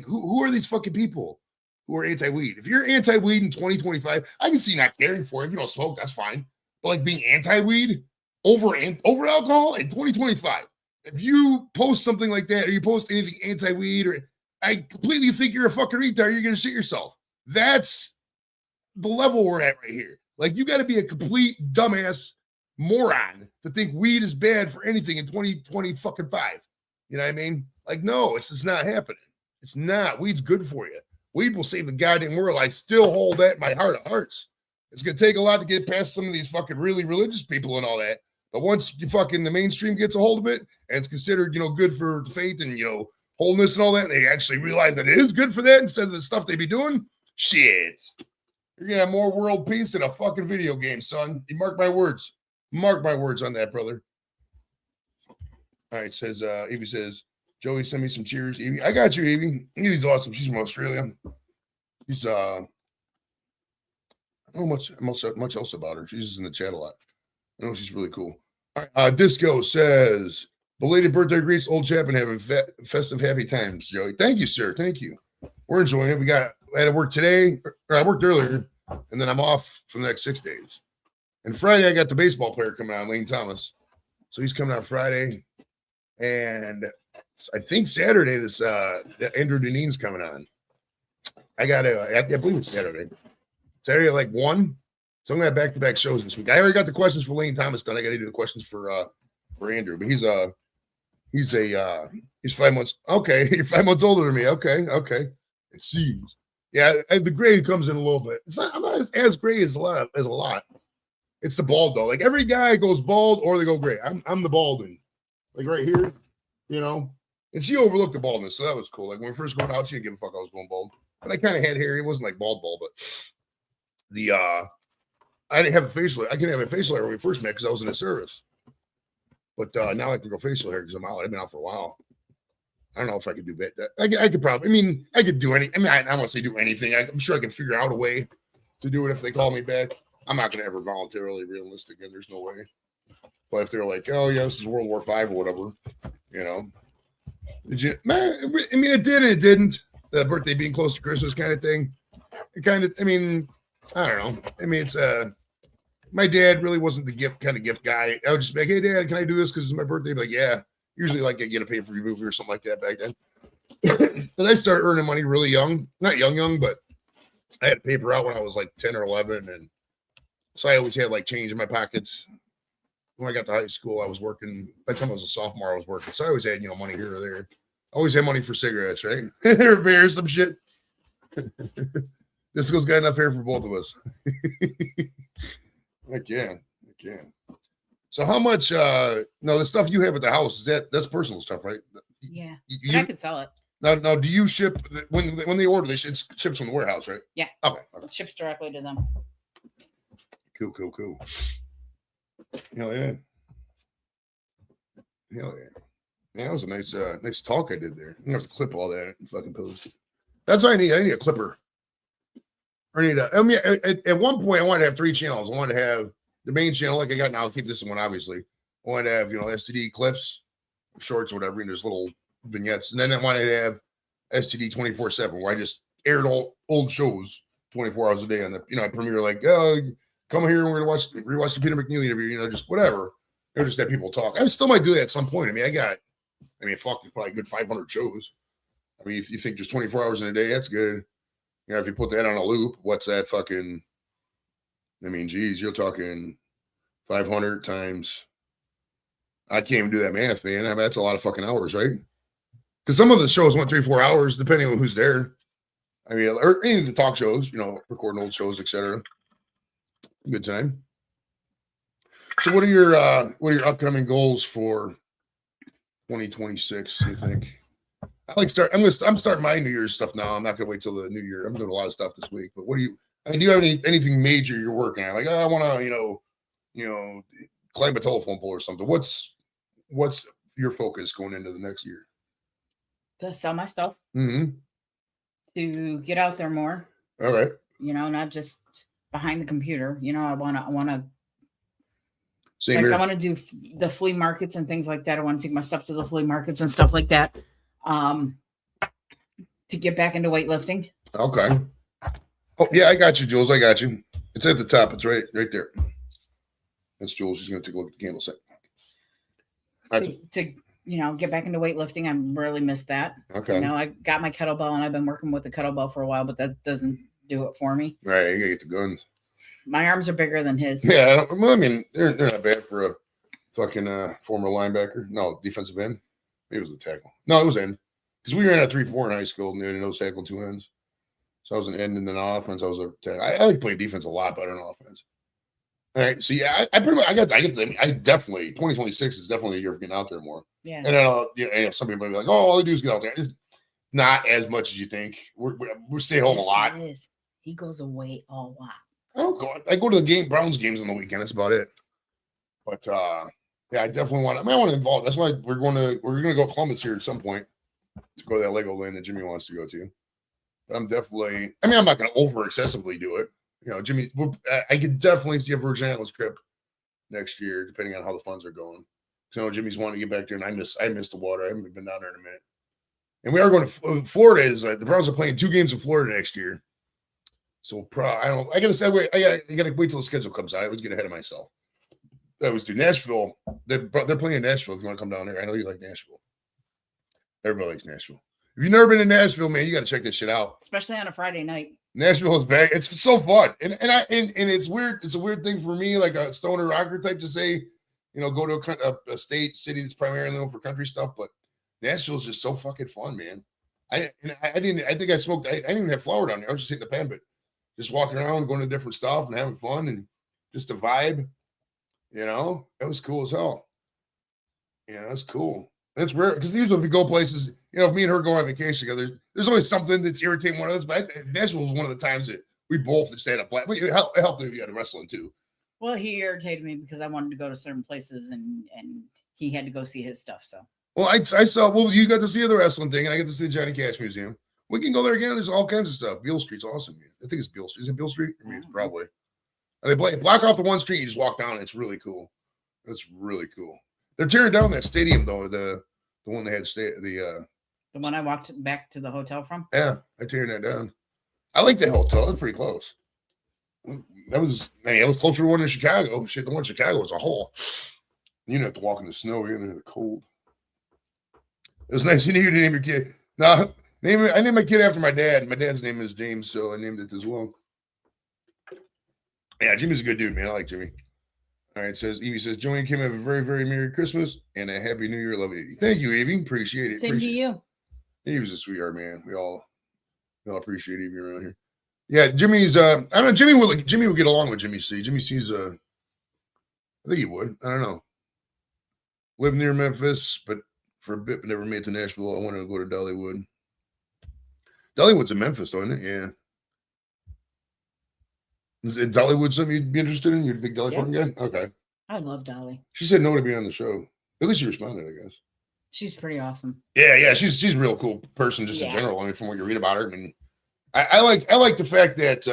A: who are these fucking people who are anti-weed? If you're anti-weed in 2025, I can see not caring for it. If you don't smoke, that's fine. But like being anti-weed over alcohol in 2025, if you post something like that, or you post anything anti-weed, or I completely think you're a fucking retard, you're gonna shit yourself. That's the level we're at right here. Like, you got to be a complete dumbass moron to think weed is bad for anything in 2025. You know what I mean? Like, no, it's just not happening. It's not. Weed's good for you. Weed will save the goddamn world. I still hold that in my heart of hearts. It's going to take a lot to get past some of these fucking really religious people and all that. But once you fucking the mainstream gets a hold of it, and it's considered, good for faith and, holiness and all that, and they actually realize that it is good for that instead of the stuff they be doing, shit. You're going to have more world peace than a fucking video game, son. You mark my words. Mark my words on that, brother. All right, says, Evie says, Joey, send me some cheers. Evie, I got you, Evie. Evie's awesome. She's from Australia. She's, I don't know much else about her. She's just in the chat a lot. I know she's really cool. All right, Disco says, belated birthday greets, old chap, and having festive happy times, Joey. Thank you, sir. Thank you. We're enjoying it. I had to work today, or I worked earlier, and then I'm off for the next 6 days. And Friday, I got the baseball player coming on, Lane Thomas. So he's coming on Friday. And I think Saturday, this Andrew Deneen's coming on. I believe it's Saturday. Saturday at like 1. So I'm going to have back-to-back shows this week. I already got the questions for Lane Thomas done. I got to do the questions for Andrew. But he's 5 months. Okay, you're 5 months older than me. Okay. It seems. Yeah, the gray comes in a little bit. I'm not as gray as a lot. It's the bald though. Like every guy goes bald or they go gray. I'm the balding. Like right here, And she overlooked the baldness, so that was cool. Like when we first going out, she didn't give a fuck I was going bald. But I kind of had hair. It wasn't like bald, but I didn't have a facial hair. I didn't have a facial hair when we first met because I was in the service. But now I can go facial hair because I'm out. I've been out for a while. I don't know if I could do that. I could probably. I could do anything. I don't want to say do anything. I'm sure I can figure out a way to do it if they call me back. I'm not going to ever voluntarily re-enlist again. There's no way. But if they're like, oh, yeah, this is World War V or whatever, Did you, man, it did and it didn't. The birthday being close to Christmas kind of thing. It kind of, I don't know. It's, my dad really wasn't the gift guy. I would just be like, hey, Dad, can I do this because it's my birthday? Like, yeah. Usually, like, I get a pay-per-view movie or something like that back then. Then I started earning money really young. Not young, but I had paper out when I was like 10 or 11. And so I always had like change in my pockets. When I got to high school, I was working. By the time I was a sophomore, I was working. So I always had, money here or there. Always had money for cigarettes, right? Or beer, some shit. Disco's got enough hair for both of us. I can. So how much, the stuff you have at the house, that's personal stuff, right?
B: Yeah, but I could sell it.
A: Now, do you ship, when they order this, it ships from the warehouse, right?
B: Yeah.
A: Okay.
B: It ships directly to them.
A: Cool. Hell yeah. Yeah, that was a nice talk I did there. I'm gonna have to clip all that and fucking post. That's what I need. I need a clipper. At one point I wanted to have 3 channels. I wanted to have the main channel like I got now. I'll keep this one, obviously. I wanted to have, STD clips, shorts, whatever, and there's little vignettes. And then I wanted to have STD 24/7, where I just aired all old shows 24 hours a day on the, I premiere like, come here and we're gonna rewatch the Peter McNeely interview, just whatever. Just that people talk. I still might do that at some point. It's probably a good 500 shows. If you think there's 24 hours in a day, that's good. If you put that on a loop, what's that fucking? Geez, you're talking 500 times. I can't even do that math, man. That's a lot of fucking hours, right? Because some of the shows went 3-4 hours, depending on who's there. Or any of the talk shows, recording old shows, etc. Good time. So what are your upcoming goals for 2026, you think? I'm starting my New Year's stuff now. I'm not gonna wait till the New Year. I'm doing a lot of stuff this week. But do you have anything major you're working on? Like, I want to, climb a telephone pole or something. What's your focus going into the next year?
B: To sell my stuff.
A: Mm-hmm.
B: To get out there more.
A: All right.
B: Not just behind the computer. I want to.
A: Same
B: like
A: here.
B: I want to do the flea markets and things like that. I want to take my stuff to the flea markets and stuff like that. To get back into weightlifting.
A: Okay. Oh yeah, I got you, Jules. I got you. It's at the top. It's right there. That's Jules. She's gonna take a look at the candle set.
B: To get back into weightlifting. I really missed that.
A: Okay.
B: I got my kettlebell and I've been working with the kettlebell for a while, but that doesn't do it for me.
A: Right, you gotta get the guns.
B: My arms are bigger than his.
A: Yeah, I mean they're not bad for a fucking former linebacker. No, defensive end. Maybe it was the tackle. No, it was end. Because we ran a 3-4 in high school, and they didn't know tackle 2 ends. So I was an end and then offense. I was a tackle. I like playing defense a lot better than offense. All right, so yeah, I definitely 2026 is definitely a year of getting out there more.
B: Yeah.
A: And some people be like, oh, all they do is get out there. It's not as much as you think. We stay home a lot.
B: It is. He goes away a lot.
A: I go to the Browns games on the weekend. That's about it. But yeah, I definitely want to involve. That's why we're gonna go Columbus here at some point to go to that Lego land that Jimmy wants to go to. But I'm not gonna over excessively do it. Jimmy, I could definitely see a Virgin Islands trip next year, depending on how the funds are going. So Jimmy's wanting to get back there, and I miss the water. I haven't been down there in a minute. And we are going to Florida. The Browns are playing 2 games in Florida next year. So I gotta wait till the schedule comes out. I always get ahead of myself. I always do Nashville. They're playing in Nashville. If you want to come down there, I know you like Nashville. Everybody likes Nashville. If you've never been to Nashville, man, you got to check this shit out.
B: Especially on a Friday night.
A: Nashville is back. It's so fun, and it's weird. It's a weird thing for me, like a stoner rocker type, to say, go to a city that's primarily known for country stuff. But Nashville's just so fucking fun, man. I didn't even have flour down there. I was just hitting the pen, but just walking around, going to different stuff and having fun and just a vibe. It was cool as hell. Yeah, that's cool. That's rare because usually if we go places, if me and her go on vacation together, there's always something that's irritating one of us. But Nashville was one of the times that we both just had a blast. It helped that we had a wrestling too.
B: Well, he irritated me because I wanted to go to certain places and he had to go see his stuff. So. Well,
A: I saw. Well, you got to see the wrestling thing, and I got to see the Johnny Cash Museum. We can go there again. There's all kinds of stuff. Beale Street's awesome, man. I think it's Beale Street. Is it Beale Street? I mean, it's probably. They block off the one street. You just walk down. And it's really cool. That's really cool. They're tearing down that stadium though. The one they had the
B: one I walked back to the hotel from.
A: Yeah, they're tearing that down. I like that hotel. It's pretty close. It was closer to one in Chicago. Shit, the one in Chicago was a hole. You didn't have to walk in the snow. You're in the cold. It was nice to hear you to name your kid. No, I named my kid after my dad. My dad's name is James, so I named it as well. Yeah, Jimmy's a good dude, man. I like Jimmy. All right, Evie says, Joanne Kim, have a very, very Merry Christmas and a Happy New Year. Love Evie. Thank you, Evie. Appreciate it.
B: Same to you.
A: He was a sweetheart, man. We all appreciate Evie around here. Yeah, Jimmy's I don't know, Jimmy would get along with Jimmy C. Jimmy C's I think he would. I don't know. Lived near Memphis, but for a bit, but never made it to Nashville. I wanted to go to Dollywood. Dollywood's in Memphis, don't it? Yeah. Is it Dollywood something you'd be interested in? You're a big Dolly Parton guy? Okay.
B: I love Dolly.
A: She said no to being on the show. At least she responded, I guess.
B: She's pretty awesome.
A: Yeah. She's a real cool person just in general. I mean, from what you read about her. I mean, I like the fact that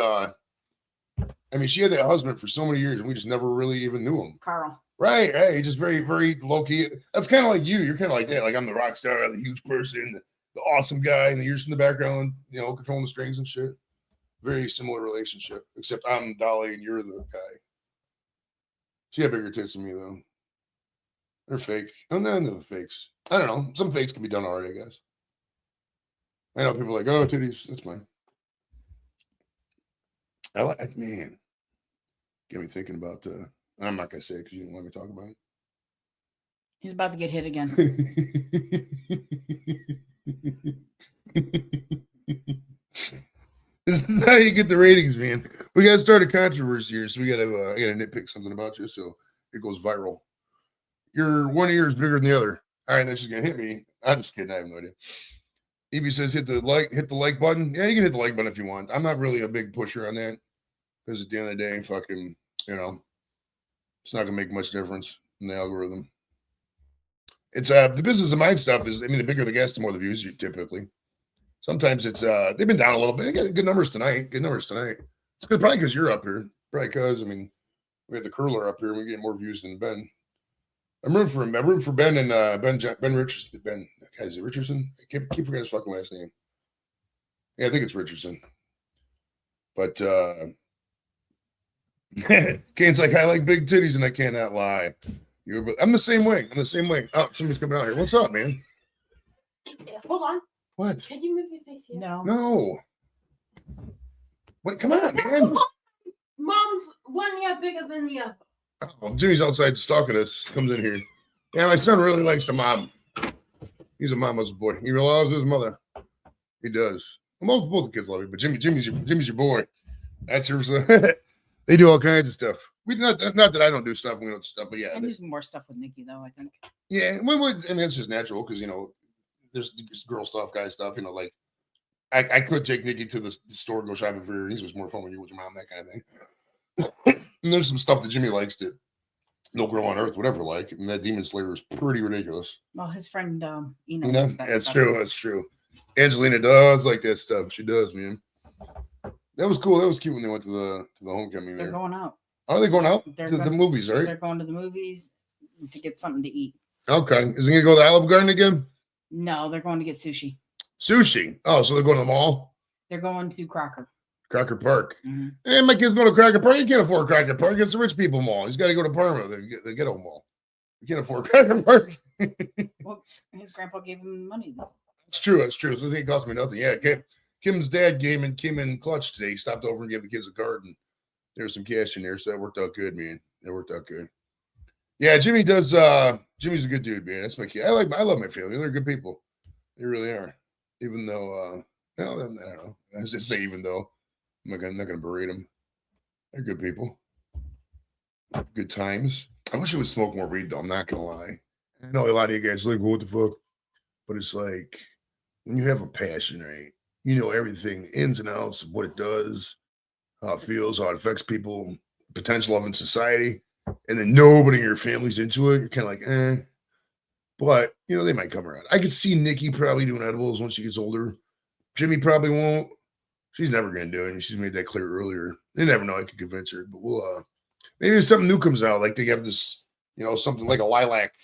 A: she had that husband for so many years and we just never really even knew him.
B: Carl.
A: Right. He's just very, very low key. That's kind of like you. You're kind of like that. Like I'm the rock star, the huge person, the awesome guy, and the ears in the background, controlling the strings and shit. Very similar relationship, except I'm Dolly and you're the guy. She had bigger tits than me, though. They're fake. Oh, no, they're fakes. I don't know. Some fakes can be done already, I guess. I know people are like, oh, titties. That's fine. Man. Get me thinking about, I'm not going to say it because you didn't want me to talk about it.
B: He's about to get hit again.
A: This is how you get the ratings, man. We got to start a controversy here, so I got to nitpick something about you, so it goes viral. Your one ear is bigger than the other. All right, that's just gonna hit me. I'm just kidding. I have no idea. Evie says hit the like button. Yeah, you can hit the like button if you want. I'm not really a big pusher on that because at the end of the day, fucking, it's not gonna make much difference in the algorithm. It's the business of mind stuff is. I mean, the bigger the guest, the more the views you typically. Sometimes it's they've been down a little bit. They got good numbers tonight. It's good, probably because you're up here. Probably because we had the curler up here. And we get more views than Ben. I'm rooting for Ben and Ben Richardson. Is it Richardson? I keep forgetting his fucking last name. Yeah, I think it's Richardson. But Kane's like, I like big titties and I cannot lie. I'm the same way. Oh, somebody's coming out here. What's up, man?
C: Yeah, hold on.
A: What?
C: Can you move your face here?
A: No. What? Come on, man.
C: Mom's 1 year bigger than the other.
A: Oh, Jimmy's outside stalking us. Comes in here. Yeah, my son really likes the mom. He's a mama's boy. He loves his mother. He does. Well, both the kids love you, but Jimmy's your boy. That's her. They do all kinds of stuff. We not that I don't do stuff. We don't do stuff, but yeah.
B: I'm using more stuff with Nikki though. I think.
A: Yeah, I mean, it's just natural because there's girl stuff, guy stuff. Like I could take Nikki to the store, go shopping for earrings. It was more fun when you were with your mom, that kind of thing. And there's some stuff that Jimmy likes that no girl on earth would ever like. And that Demon Slayer is pretty ridiculous.
B: Well, his friend
A: Ina likes that. That's true. That's true. Angelina does like that stuff. She does, man. That was cool. That was cute when they went to the homecoming.
B: They're going out.
A: Are they going out to the movies? Right?
B: They're going to the movies to get something to eat.
A: Okay. Is he gonna go to the Olive Garden again?
B: No, they're going to get sushi.
A: Sushi. Oh, so they're going to the mall.
B: They're going to Crocker
A: Park.
B: Mm-hmm.
A: Hey, my kid's going to Crocker Park. You can't afford Crocker Park. It's the rich people mall. He's got to go to Parma, the ghetto mall. You can't afford Crocker Park.
B: Well, his grandpa gave him money.
A: That's true. That's true. So it cost me nothing. Yeah, Kim's dad came in clutch today. He stopped over and gave the kids a card, and there was some cash in there, so that worked out good, man. That worked out good. Yeah, Jimmy does. Jimmy's a good dude, man. That's my kid. I love my family. They're good people. They really are. Even though, I don't know. I was just say even though. I'm not going to berate them. They're good people. Good times. I wish I would smoke more weed, though. I'm not going to lie. I know a lot of you guys like, what the fuck? But it's like, when you have a passion, right? You know everything, ins and outs of what it does, how it feels, how it affects people, potential of in society. And then nobody in your family's into it. You're kind of like, eh. But, they might come around. I could see Nikki probably doing edibles once she gets older. Jimmy probably won't. She's never going to do it. And she's made that clear earlier. They never know. I could convince her. But we'll, maybe something new comes out. Like they have this, something like a lilac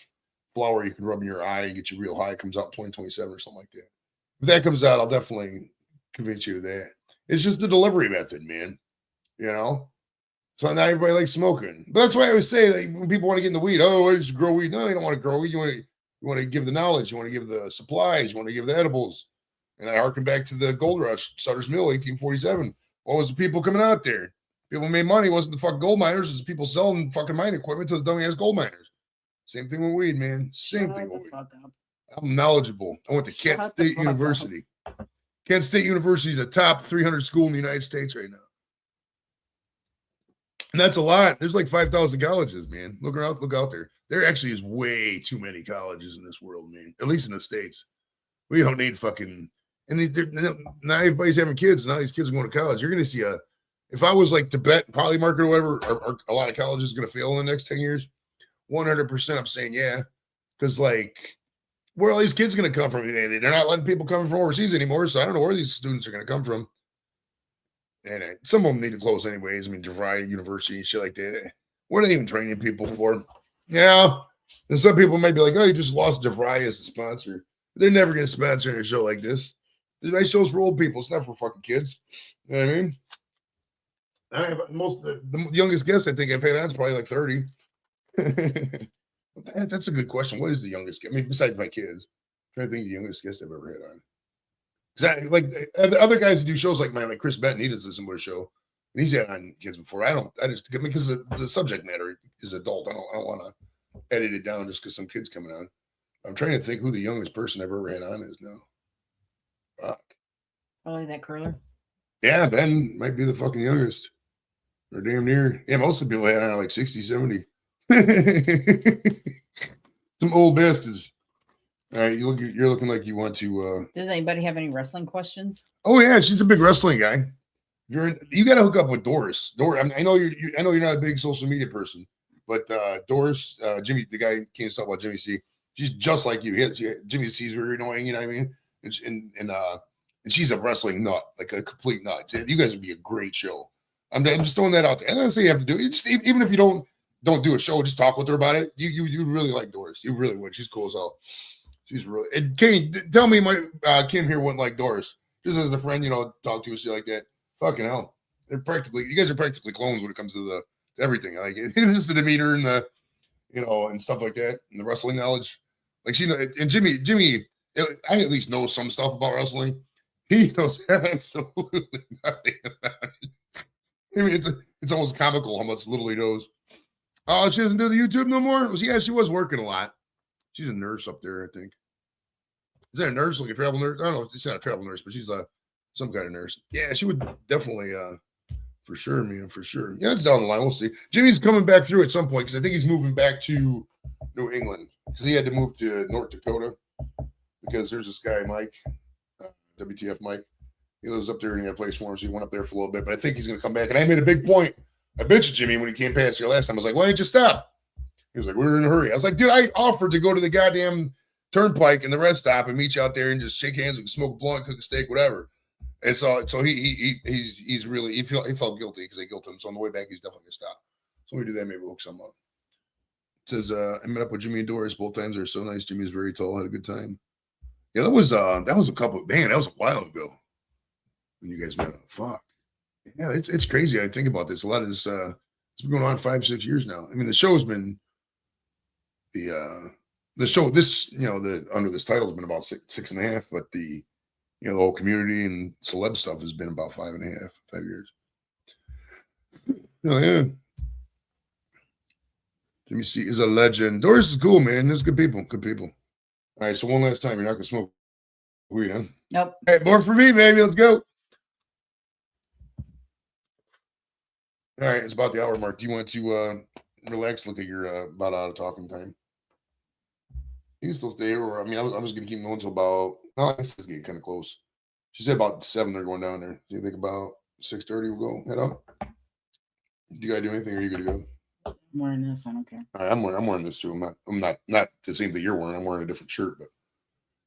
A: flower you can rub in your eye and get you real high. It comes out in 2027 or something like that. If that comes out, I'll definitely convince you of that. It's just the delivery method, man. So not everybody likes smoking. But that's why I always say, like, when people want to get in the weed, oh, I just grow weed. No, you don't want to grow weed. You want to give the knowledge. You want to give the supplies. You want to give the edibles. And I harken back to the gold rush, Sutter's Mill, 1847. What was the people coming out there? People made money. It wasn't the fucking gold miners. It was people selling fucking mining equipment to the dummy-ass gold miners. Same thing with weed, man. Same thing with weed. I'm knowledgeable. I went to Kent State University. Kent State University is a top 300 school in the United States right now. And that's a lot. There's like 5,000 colleges, man. Look out there. There actually is way too many colleges in this world, man. At least in the States. We don't need fucking... And now everybody's having kids. Now these kids are going to college. You're going to see if I was like Tibet, Polymarket or whatever, are a lot of colleges going to fail in the next 10 years? 100% I'm saying yeah. Because like, where are all these kids going to come from? They're not letting people come from overseas anymore. So I don't know where these students are going to come from. And some of them need to close anyways. I mean, DeVry University and shit like that. What are they even training people for? Yeah. And some people might be like, oh, you just lost DeVry as a sponsor. They're never going to sponsor a show like this. My show's for old people. It's not for fucking kids. You know what I mean? The youngest guest I think I've had on is probably like 30. That's a good question. What is the youngest guest? I mean, besides my kids, I'm trying to think of the youngest guest I've ever had on. Because like the other guys do shows like mine, like Chris Benton, he does a similar show. And he's had on kids before. Because the subject matter is adult. I don't want to edit it down just because some kid's coming on. I'm trying to think who the youngest person I've ever had on is now. Fuck.
B: Probably that curler.
A: Yeah, Ben might be the fucking youngest. Or damn near. Yeah, most of the people had on like 60, 70. Some old bastards. All right, you're looking like you want to.
B: Does anybody have any wrestling questions?
A: Oh yeah, she's a big wrestling guy. You got to hook up with Doris. Doris, I know I know you're not a big social media person, but Doris, Jimmy, the guy can't talk about Jimmy C. She's just like you. Jimmy C's very annoying. You know what I mean? And she's a wrestling nut, like a complete nut. You guys would be a great show. I'm just throwing that out there. And that's what you have to do. Just even if you don't do a show, just talk with her about it. You really like Doris. You really would. She's cool as hell. She's really. And Kane, tell me my Kim here wouldn't like Doris. Just as a friend, talk to you, shit like that. Fucking hell. You guys are practically clones when it comes to everything. Like just the demeanor and the, and stuff like that, and the wrestling knowledge. Like and Jimmy, I at least know some stuff about wrestling. He knows absolutely nothing about it. I mean, it's almost comical how much little he knows. Oh, she doesn't do the YouTube no more? Yeah, she was working a lot. She's a nurse up there, I think. Is that a nurse, like a travel nurse? I don't know. She's not a travel nurse, but she's some kind of nurse. Yeah, she would definitely, for sure, man, for sure. Yeah, it's down the line. We'll see. Jimmy's coming back through at some point because I think he's moving back to New England because he had to move to North Dakota because there's this guy, Mike, WTF Mike. He lives up there and he had a place for him, so he went up there for a little bit. But I think he's going to come back. And I made a big point. I bitched at Jimmy when he came past here last time. I was like, why didn't you stop? He was like, we were in a hurry. I was like, dude, I offered to go to the goddamn turnpike and the rest stop and meet you out there and just shake hands, we can smoke a blunt, cook a steak, whatever. And so he's really he felt guilty because they guilted him. So on the way back, he's definitely gonna stop. So when we do that, maybe we'll hook some up. It says I met up with Jimmy and Doris both times. They're so nice. Jimmy's very tall, had a good time. Yeah, that was a couple that was a while ago when you guys met up. Fuck. Yeah, it's crazy. I think about this. A lot of this it's been going on 5-6 years now. I mean, the show's been the show, under this title has been about six and a half, but the whole community and celeb stuff has been about 5 years. Oh yeah. Jimmy C is a legend. Doris is cool, man. There's good people. All right, so one last time, you're not gonna smoke weed, huh?
B: Nope.
A: All right, more for me, baby. Let's go. All right, it's about the hour mark. Do you want to relax? Look at your about out of talking time. You can still stay here, or I was going to keep going until about. No, I guess it's getting kind of close. She said about 7. They're going down there. Do you think about 6:30? We'll go head up. Do you gotta do anything, or are you good to go?
B: I'm wearing this. I don't care.
A: All right, I'm wearing this too. I'm not the same thing you're wearing. I'm wearing a different shirt, but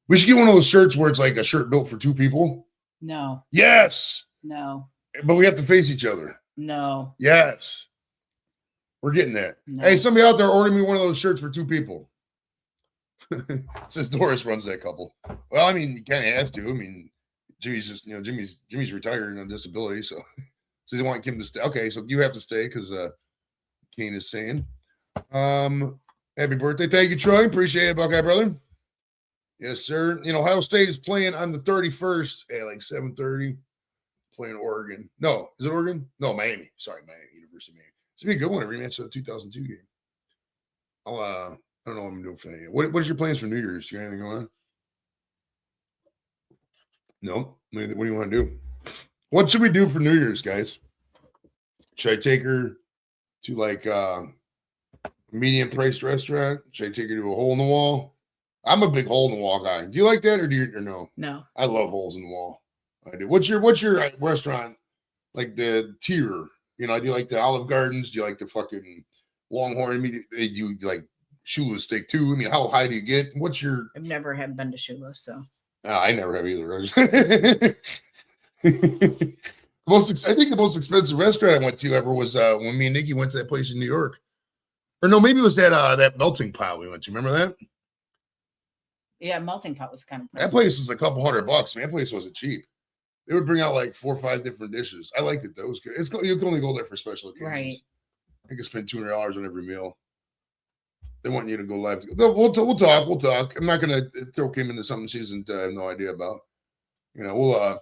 A: we should get one of those shirts where it's like a shirt built for 2 people.
B: No.
A: Yes.
B: No.
A: But we have to face each other.
B: No.
A: Yes. We're getting that.
B: No.
A: Hey, somebody out there order me one of those shirts for 2 people. Says Doris runs that couple. Well, I mean, he kind of has to. I mean, Jimmy's just, Jimmy's retired on disability, so they want Kim to stay. Okay, so you have to stay because Kane is saying. Happy birthday. Thank you, Troy. Appreciate it, Buckeye brother. Yes, sir. Ohio State is playing on the 31st at like 7:30. Playing Oregon. No, is it Oregon? No, Miami. Sorry, Miami, University of Miami. It's gonna be a good one. A rematch of the 2002 game. I don't know what I'm doing for that yet. What is your plans for New Year's? You got anything going on? No. What do you want to do? What should we do for New Year's, guys? Should I take her to like a medium priced restaurant? Should I take her to a hole in the wall? I'm a big hole in the wall guy. Do you like that or no?
B: No.
A: I love holes in the wall. I do. What's your restaurant like the tier? Do you like the Olive Gardens? Do you like the fucking Longhorn? Do you like Shula's steak too? I mean, how high do you get? What's your?
B: I've never been to Shula's, so.
A: I never have either. I think the most expensive restaurant I went to ever was when me and Nikki went to that place in New York. Or no, maybe it was that melting pot we went to. Remember that?
B: Yeah, melting pot was kind of pricey.
A: That place was a couple $100. Man, that place wasn't cheap. They would bring out like 4 or 5 different dishes. I liked it though. It was good. You can only go there for special occasions.
B: Right.
A: I could spend $200 on every meal. They want you to go live. We'll talk. I'm not gonna throw Kim into something she doesn't have no idea about. We'll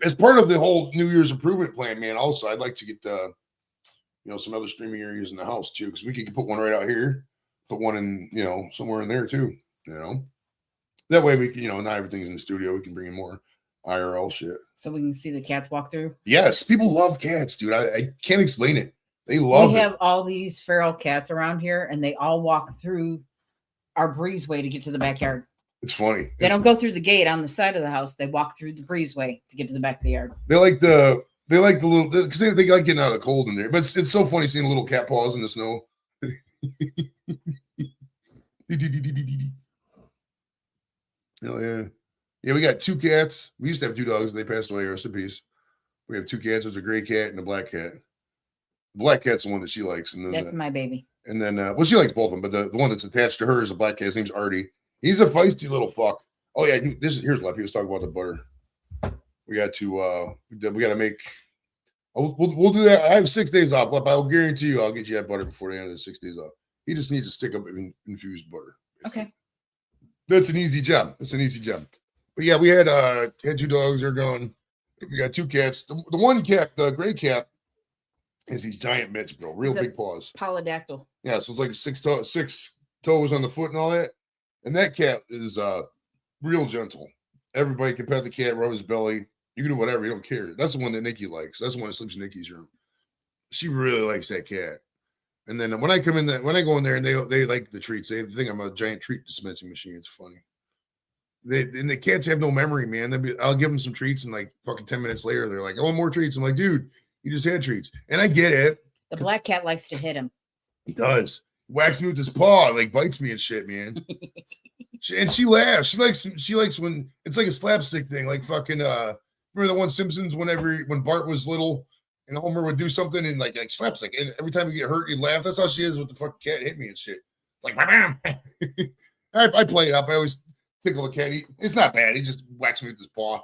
A: as part of the whole New Year's improvement plan, man. Also, I'd like to get some other streaming areas in the house too, because we could put one right out here, put one in somewhere in there too. That way we can not everything's in the studio. We can bring in more IRL shit.
B: So we can see the cats walk through.
A: Yes, people love cats, dude. I can't explain it. They love it.
B: We have all these feral cats around here, and they all walk through our breezeway to get to the backyard.
A: It's funny.
B: They don't go through the gate on the side of the house. They walk through the breezeway to get to the back of the yard.
A: They like the little because they like getting out of the cold in there. But it's so funny seeing little cat paws in the snow. Hell yeah. Yeah, we got 2 cats. We used to have 2 dogs. They passed away. Rest in peace. We have 2 cats. There's a gray cat and a black cat. The black cat's the one that she likes. And then
B: That's my baby.
A: And then, well, she likes both of them, but the one that's attached to her is a black cat. His name's Artie. He's a feisty little fuck. Oh yeah, here's Lep. He was talking about the butter. We got to we got to make. We'll do that. I have 6 days off, Lep. I'll guarantee you, I'll get you that butter before the end of the 6 days off. He just needs to stick up infused butter.
B: Okay.
A: That's an easy job. But yeah, we had 2 dogs. They're gone. We got 2 cats. The one cat, the gray cat, is these giant mitts, bro. Real big paws.
B: Polydactyl.
A: Yeah, so it's like 6 toes on the foot and all that. And that cat is real gentle. Everybody can pet the cat, rub his belly. You can do whatever. You don't care. That's the one that Nikki likes. That's the one that sleeps in Nikki's room. She really likes that cat. And then when I go in there and they like the treats, they think I'm a giant treat dispensing machine. It's funny. And the cats have no memory, man. I'll give them some treats and like fucking 10 minutes later, they're like, I want more treats. I'm like, dude, you just had treats. And I get it.
B: The black cat likes to hit him.
A: He does. Whacks me with his paw, like bites me and shit, man. And she laughs. She likes when it's like a slapstick thing, like fucking remember the one Simpsons when Bart was little and Homer would do something and like slapstick, and every time you get hurt, you laugh. That's how she is with the fucking cat hit me and shit. Like bam. I play it up. I always tickle the cat. It's not bad. He just whacks me with his paw.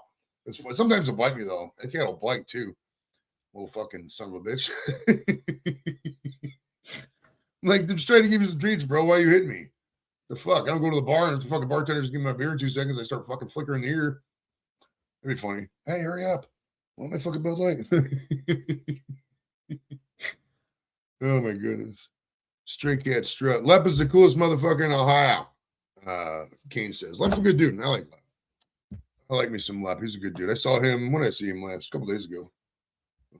A: It's fun. Sometimes he'll bite me though. That cat will bite too. Little fucking son of a bitch. Like, I'm just trying to give you some treats, bro. Why you hitting me? The fuck? I don't go to the bar and the fucking bartender's giving me my beer in 2 seconds. I start fucking flickering the ear. That'd be funny. Hey, hurry up. What my fucking Bud Light? Oh my goodness. Stray cat strut. Lep is the coolest motherfucker in Ohio. Kane says. Lep's a good dude. I like Lep. I like me some Lep. He's a good dude. I saw him when I see him last, a couple days ago.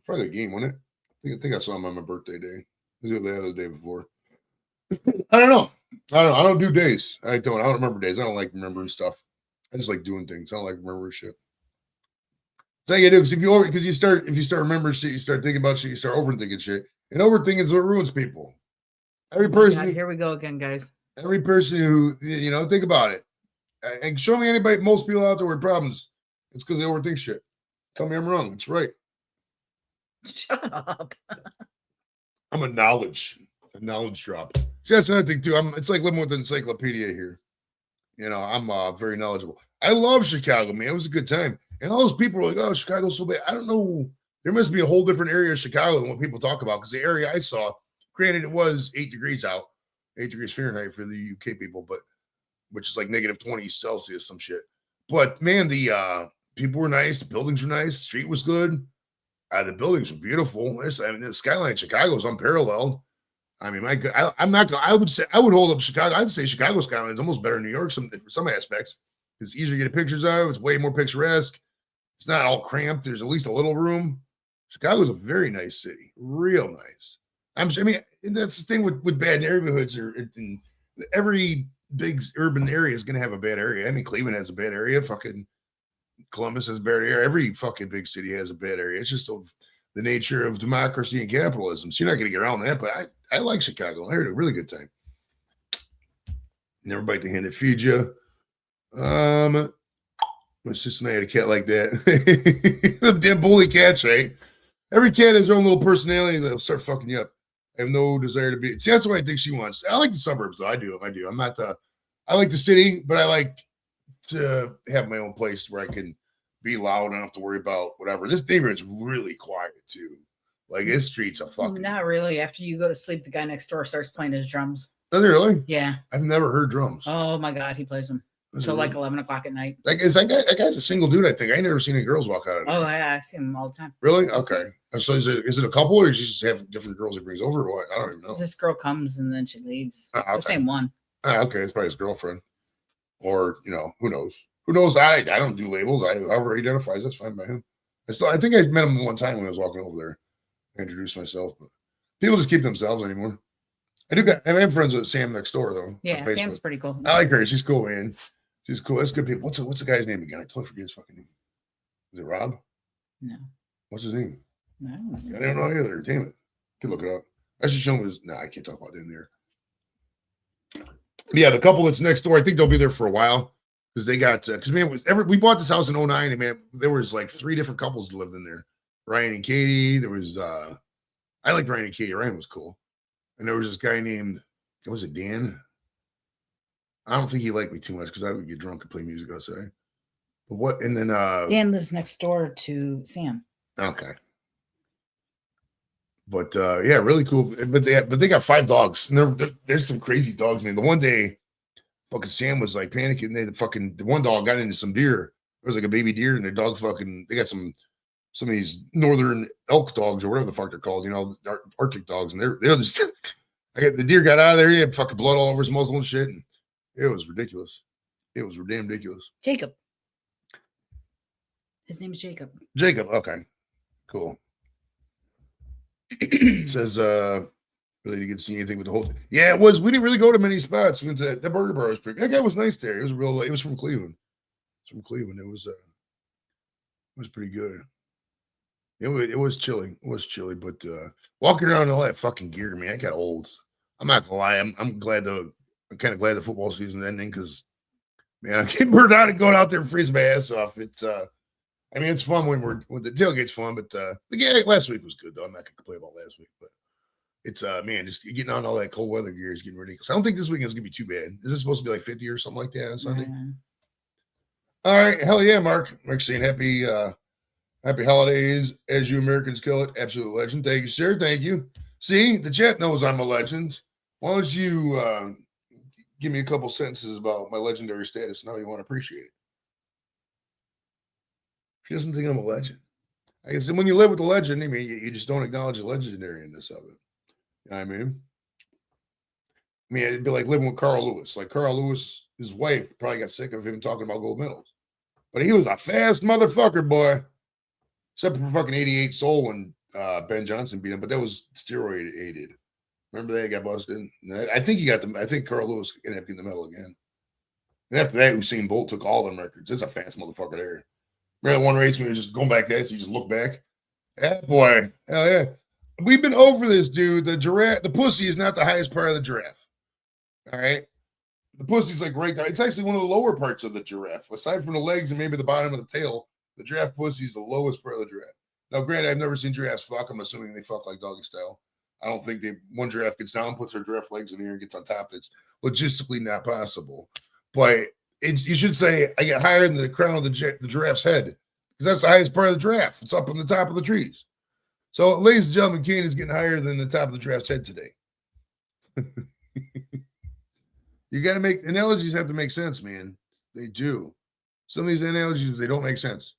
A: Probably the game, wasn't it? I think I saw him on my birthday day. It was the other day before. I don't know. I don't do days. I don't remember days. I don't like remembering stuff. I just like doing things. I don't like remembering shit. It's like you do, because if you start remembering shit, you start thinking about shit, you start overthinking shit. And overthinking is what ruins people. Every person.
B: God, here we go again, guys.
A: Every person who, think about it. And show me most people out there with problems. It's because they overthink shit. Tell me I'm wrong. It's right.
B: Shut up.
A: I'm a knowledge drop. See, that's another thing too. It's like living with an encyclopedia here. I'm very knowledgeable. I love Chicago, man. It was a good time. And all those people were like, oh, Chicago's so bad. I don't know. There must be a whole different area of Chicago than what people talk about. Because the area I saw, granted, it was 8 degrees out, 8 degrees Fahrenheit for the UK people, but which is like negative 20 Celsius, some shit. But man, the people were nice. The buildings were nice. The street was good. The buildings were beautiful. The skyline of Chicago is unparalleled. I mean, I would hold up Chicago. I'd say Chicago skyline is almost better than New York for some aspects. It's easier to get pictures of. It's way more picturesque. It's not all cramped. There's at least a little room. Chicago's a very nice city. Real nice. I mean, that's the thing with bad neighborhoods. Every big urban area is going to have a bad area. I mean, Cleveland has a bad area. Fucking Columbus has a bad area. Every fucking big city has a bad area. It's just the nature of democracy and capitalism. So you're not going to get around that. But I like Chicago. I had a really good time. Never bite the hand that feeds you. My sister and I had a cat like that. The damn bully cats, right? Every cat has their own little personality. They'll start fucking you up. I have no desire to be. See, that's what I think she wants. I like the suburbs, though. I do. I'm not. I like the city, but I like to have my own place where I can be loud and I don't have to worry about whatever. This neighborhood's really quiet too. Like his streets are fucking.
B: Not really. After you go to sleep, the guy next door starts playing his drums.
A: Does he really?
B: Yeah.
A: I've never heard drums.
B: Oh my God, he plays them until like 11 o'clock at night.
A: That guy's a single dude, I think. I ain't never seen any girls walk out of it.
B: Oh yeah, I see him all the time.
A: Really? Okay. So is it a couple, or does he just have different girls he brings over, or what? I don't even know.
B: This girl comes and then she leaves.
A: Okay.
B: The same one.
A: Okay, it's probably his girlfriend, or who knows? Who knows? I don't do labels. However he identifies, that's fine by him. I think I met him one time when I was walking over there. I introduced myself, but people just keep themselves anymore. I am friends with Sam next door though.
B: Yeah, Sam's pretty cool.
A: I like her. She's cool, man. She's cool. That's good people. What's the guy's name again? I totally forget his fucking name. Is it Rob?
B: No.
A: What's his name?
B: No.
A: I don't know either. Damn it. Can look it up. I should show him his. No, I can't talk about it in there. Yeah, the couple that's next door, I think they'll be there for a while because they got because man, we bought this house in 09 and man, there was like 3 different couples that lived in there. Ryan and Katie. There was I liked Ryan and Katie. Ryan was cool. And there was this guy named, was it Dan? I don't think he liked me too much because I would get drunk and play music outside. But what? And then
B: Dan lives next door to Sam.
A: Okay. But yeah, really cool. But they got 5 dogs. And there's some crazy dogs, man. The one day, fucking Sam was like panicking. The one dog got into some deer. It was like a baby deer, and the dog they got some of these northern elk dogs or whatever the fuck they're called, you know, Arctic dogs, and they're just the deer got out of there. He had fucking blood all over his muzzle and shit, and it was ridiculous. It was damn ridiculous.
B: Jacob. His name is Jacob.
A: Jacob. Okay. Cool. It says really didn't get to see anything with the whole. Yeah, it was. We didn't really go to many spots. That burger bar was pretty. That guy was nice there. It was from Cleveland. It's from Cleveland. It was pretty good. It was chilly. It was chilly, but walking around in all that fucking gear, man, I got old. I'm not gonna lie. I'm kind of glad the football season's ending because man, I get burned out and going out there and freezing my ass off. It's I mean, it's fun when the tailgate's fun, but last week was good though. I'm not gonna complain about last week, but it's man, just getting on all that cold weather gear is getting ridiculous. I don't think this weekend's gonna be too bad. Is this supposed to be like 50 or something like that on Sunday? All right, hell yeah, Mark. Mark's saying happy holidays as you Americans kill it. Absolute legend. Thank you, sir. Thank you. See, the chat knows I'm a legend. Why don't you give me a couple sentences about my legendary status and how you want to appreciate it? She doesn't think I'm a legend. I guess when you live with the legend, I mean, you just don't acknowledge the legendariness of it. You know what I mean? I mean, it'd be like living with Carl Lewis. Like Carl Lewis, his wife probably got sick of him talking about gold medals. But he was a fast motherfucker, boy. Except for fucking 88 Soul when Ben Johnson beat him, but that was steroid aided. Remember that he got busted? I think Carl Lewis ended up getting the medal again. And after that, Usain Bolt took all them records. That's a fast motherfucker there. Remember that one race when he was just going back there, so you just look back? Yeah, boy. Hell yeah. We've been over this, dude. The pussy is not the highest part of the giraffe. All right? The pussy's like right there. It's actually one of the lower parts of the giraffe. Aside from the legs and maybe the bottom of the tail, the giraffe pussy is the lowest part of the giraffe. Now, granted, I've never seen giraffes fuck. I'm assuming they fuck like doggy style. I don't think one giraffe gets down, puts her giraffe legs in the air, and gets on top. That's logistically not possible. But you should say, I get higher than the crown of the giraffe's head because that's the highest part of the giraffe. It's up on the top of the trees. So, ladies and gentlemen, Kane is getting higher than the top of the giraffe's head today. You got to make analogies have to make sense, man. They do. Some of these analogies, they don't make sense.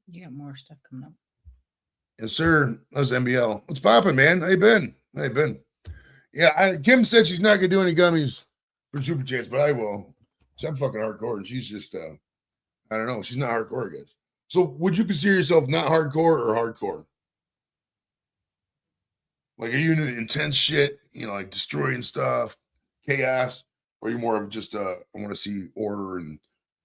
B: You got more stuff coming up.
A: Yes, sir. That's MBL. What's popping, man? How you been? Yeah, Kim said she's not gonna do any gummies for Super Chats, but I will. So I'm fucking hardcore, and she's just I don't know. She's not hardcore, I guess. So would you consider yourself not hardcore or hardcore? Like, are you into intense shit, you know, like destroying stuff, chaos, or are you more of just I want to see order and,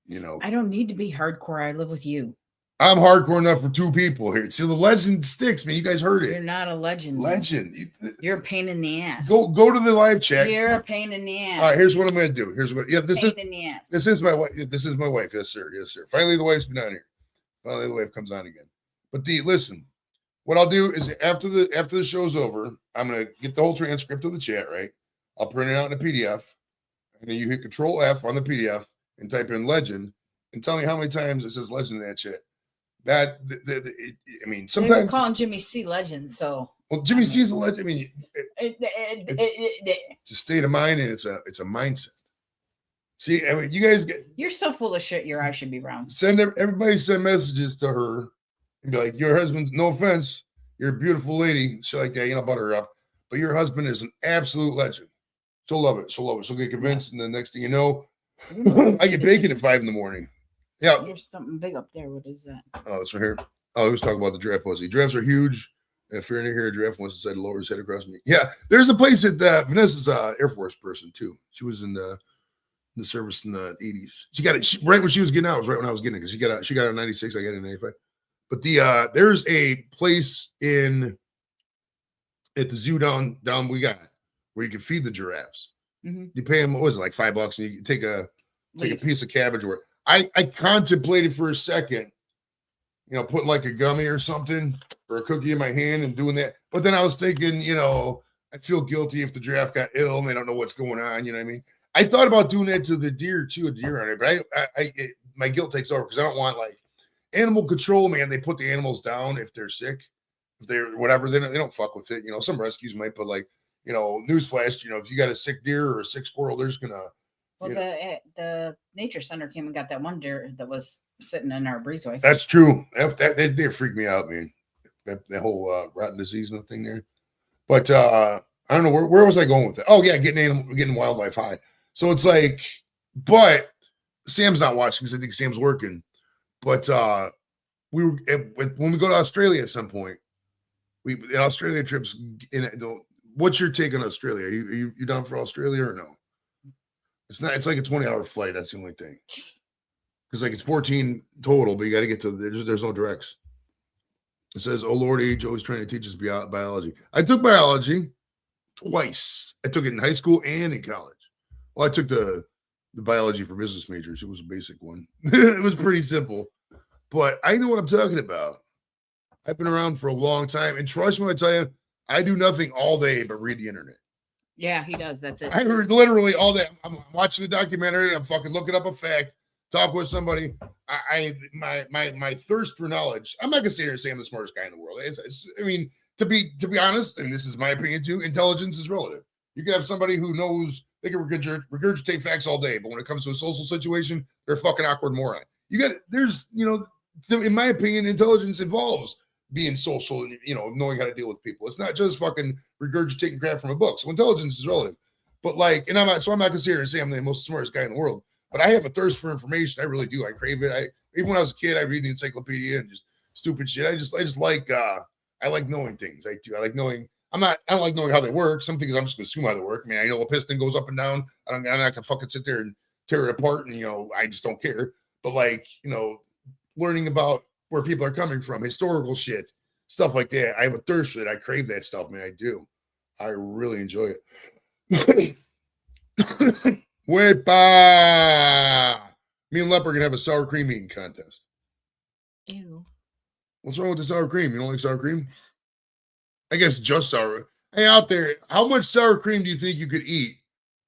A: you know?
B: I don't need to be hardcore. I live with you.
A: I'm hardcore enough for 2 people here. See, the legend sticks, man. You guys heard it.
B: You're not a legend.
A: Legend.
B: You're a pain in the ass.
A: Go to the live chat.
B: You're a pain in the ass.
A: All right, here's what I'm gonna do. This is my wife. This is my wife. Yes, sir. Yes, sir. Finally, the wife's been on here. Finally, the wife comes on again. But listen, what I'll do is after the show's over, I'm gonna get the whole transcript of the chat, right? I'll print it out in a PDF, and then you hit Control F on the PDF and type in legend and tell me how many times it says legend in that chat. I mean, sometimes
B: you're calling Jimmy C legend, so
A: well, Jimmy C is a legend. I mean, it's a state of mind and it's a mindset. See, I mean, you guys
B: you're so full of shit. Your eyes should be round.
A: Everybody send messages to her and be like, your husband, no offense, you're a beautiful lady, shit like that, you know, butter her up, but your husband is an absolute legend. She'll love it. She'll get convinced, and the next thing you know, I get bacon at 5 a.m. Yeah.
B: There's something big up there. What is that?
A: Oh, it's right here. Oh, he was talking about the giraffe pussy. Giraffes are huge. If you're in here, a giraffe wants to decide to lower his head across me. Yeah, there's a place that Vanessa's Air Force person too. She was in the in the service in the 80s. She got it right when she was getting out. It was right when I was getting it because she got it in 96. I got it in 95. But there's a place at the zoo down we got where you can feed the giraffes. You pay them, what was it, like $5, and you take a piece of cabbage. Or I contemplated for a second, putting like a gummy or something or a cookie in my hand and doing that. But then I was thinking, I feel guilty if the giraffe got ill and they don't know what's going on. You know what I mean? I thought about doing that to the deer too, a deer hunter, but my guilt takes over because I don't want like animal control, man. They put the animals down if they're sick, if they're whatever. They don't fuck with it. Some rescues might put like, newsflash. If you got a sick deer or a sick squirrel, there's gonna.
B: Well, the nature center came and got that one deer that was sitting in our breezeway.
A: That's true. That deer freaked me out, man. That whole rotten disease and the thing there. But I don't know where was I going with it. Oh yeah, getting wildlife high. So it's like, but Sam's not watching because I think Sam's working. But when we go to Australia at some point, in Australia trips. What's your take on Australia? Are you down for Australia or no? It's not. It's like a 20-hour flight. That's the only thing. Because like it's 14 total, but you got to get to there's no directs. It says, "Oh Lordy, Joey's trying to teach us biology." I took biology twice. I took it in high school and in college. Well, I took the biology for business majors. It was a basic one. It was pretty simple, but I know what I'm talking about. I've been around for a long time, and trust me when I tell you, I do nothing all day but read the internet.
B: Yeah, he does. That's it.
A: I heard literally all day. I'm watching the documentary. I'm fucking looking up a fact. Talk with somebody. My thirst for knowledge. I'm not gonna sit here and say I'm the smartest guy in the world. I mean, to be honest, and this is my opinion too, intelligence is relative. You can have somebody who knows they can regurgitate facts all day, but when it comes to a social situation, they're a fucking awkward moron. In my opinion, intelligence involves being social and knowing how to deal with people. It's not just fucking regurgitating crap from a book. So intelligence is relative. But I'm not gonna sit here and say I'm the most smartest guy in the world. But I have a thirst for information. I really do. I crave it. Even when I was a kid, I read the encyclopedia and just stupid shit. I just like I like knowing things. I do. I like knowing. I don't like knowing how they work. Some things I'm just gonna assume how they work. I mean, I know a piston goes up and down. I'm not gonna fucking sit there and tear it apart and I just don't care. But learning about where people are coming from, historical shit, stuff like that. I have a thirst for it. I crave that stuff, man. I do. I really enjoy it. Wepa! Me and Lep are gonna have a sour cream eating contest.
B: Ew.
A: What's wrong with the sour cream? You don't like sour cream? I guess just sour. Hey, out there, how much sour cream do you think you could eat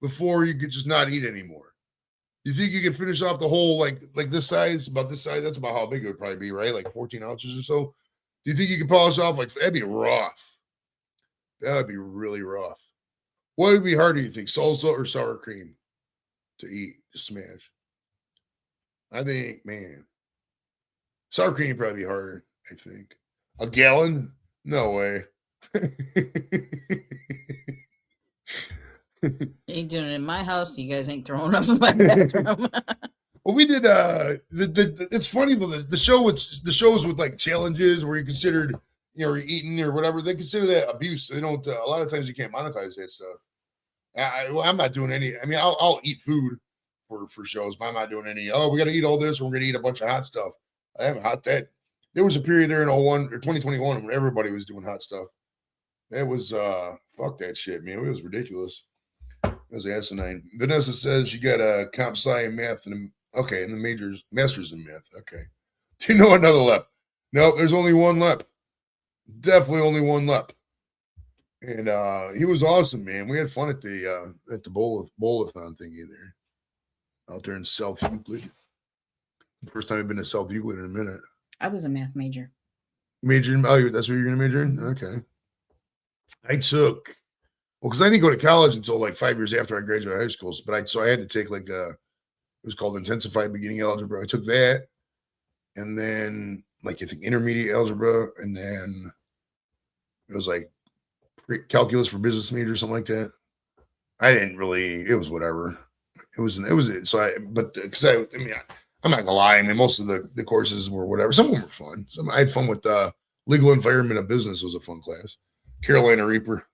A: before you could just not eat anymore? You think you could finish off the whole like this size, about this size? That's about how big it would probably be, right? Like 14 ounces or so. Do you think you could polish off? That'd be rough. That would be really rough. What would be harder, you think, salsa or sour cream to eat, to smash? I think, man, sour cream would probably be harder, I think. A gallon? No way.
B: Ain't doing it in my house. You guys ain't throwing up in my bathroom.
A: Well, we did. It's funny, but the shows with like challenges where you considered, you're eating or whatever. They consider that abuse. They don't. A lot of times you can't monetize that stuff. I'm not doing any. I mean, I'll eat food for shows, but I'm not doing any. Oh, we got to eat all this. Or we're gonna eat a bunch of hot stuff. I haven't hot that. There was a period there in 01 or 2021 when everybody was doing hot stuff. That was fuck that shit, man. It was ridiculous. It was asinine. Vanessa says she got a comp sci in math and the majors, masters in math. Okay. Do you know another Lep? No, there's only one Lep. Definitely only one Lep. And he was awesome, man. We had fun at the bowl-a-thon thingy there. Out there in South Euclid. First time I've been to South Euclid in a minute.
B: I was a math major.
A: Major in, that's what you're going to major in? Okay. Because I didn't go to college until like 5 years after I graduated high school. But I had to take it was called intensified beginning algebra. I took that. And then I think intermediate algebra. And then it was like calculus for business major or something like that. It was whatever. I'm not gonna lie. I mean, most of the courses were whatever. Some of them were fun. I had fun with legal environment of business was a fun class. Carolina Reaper.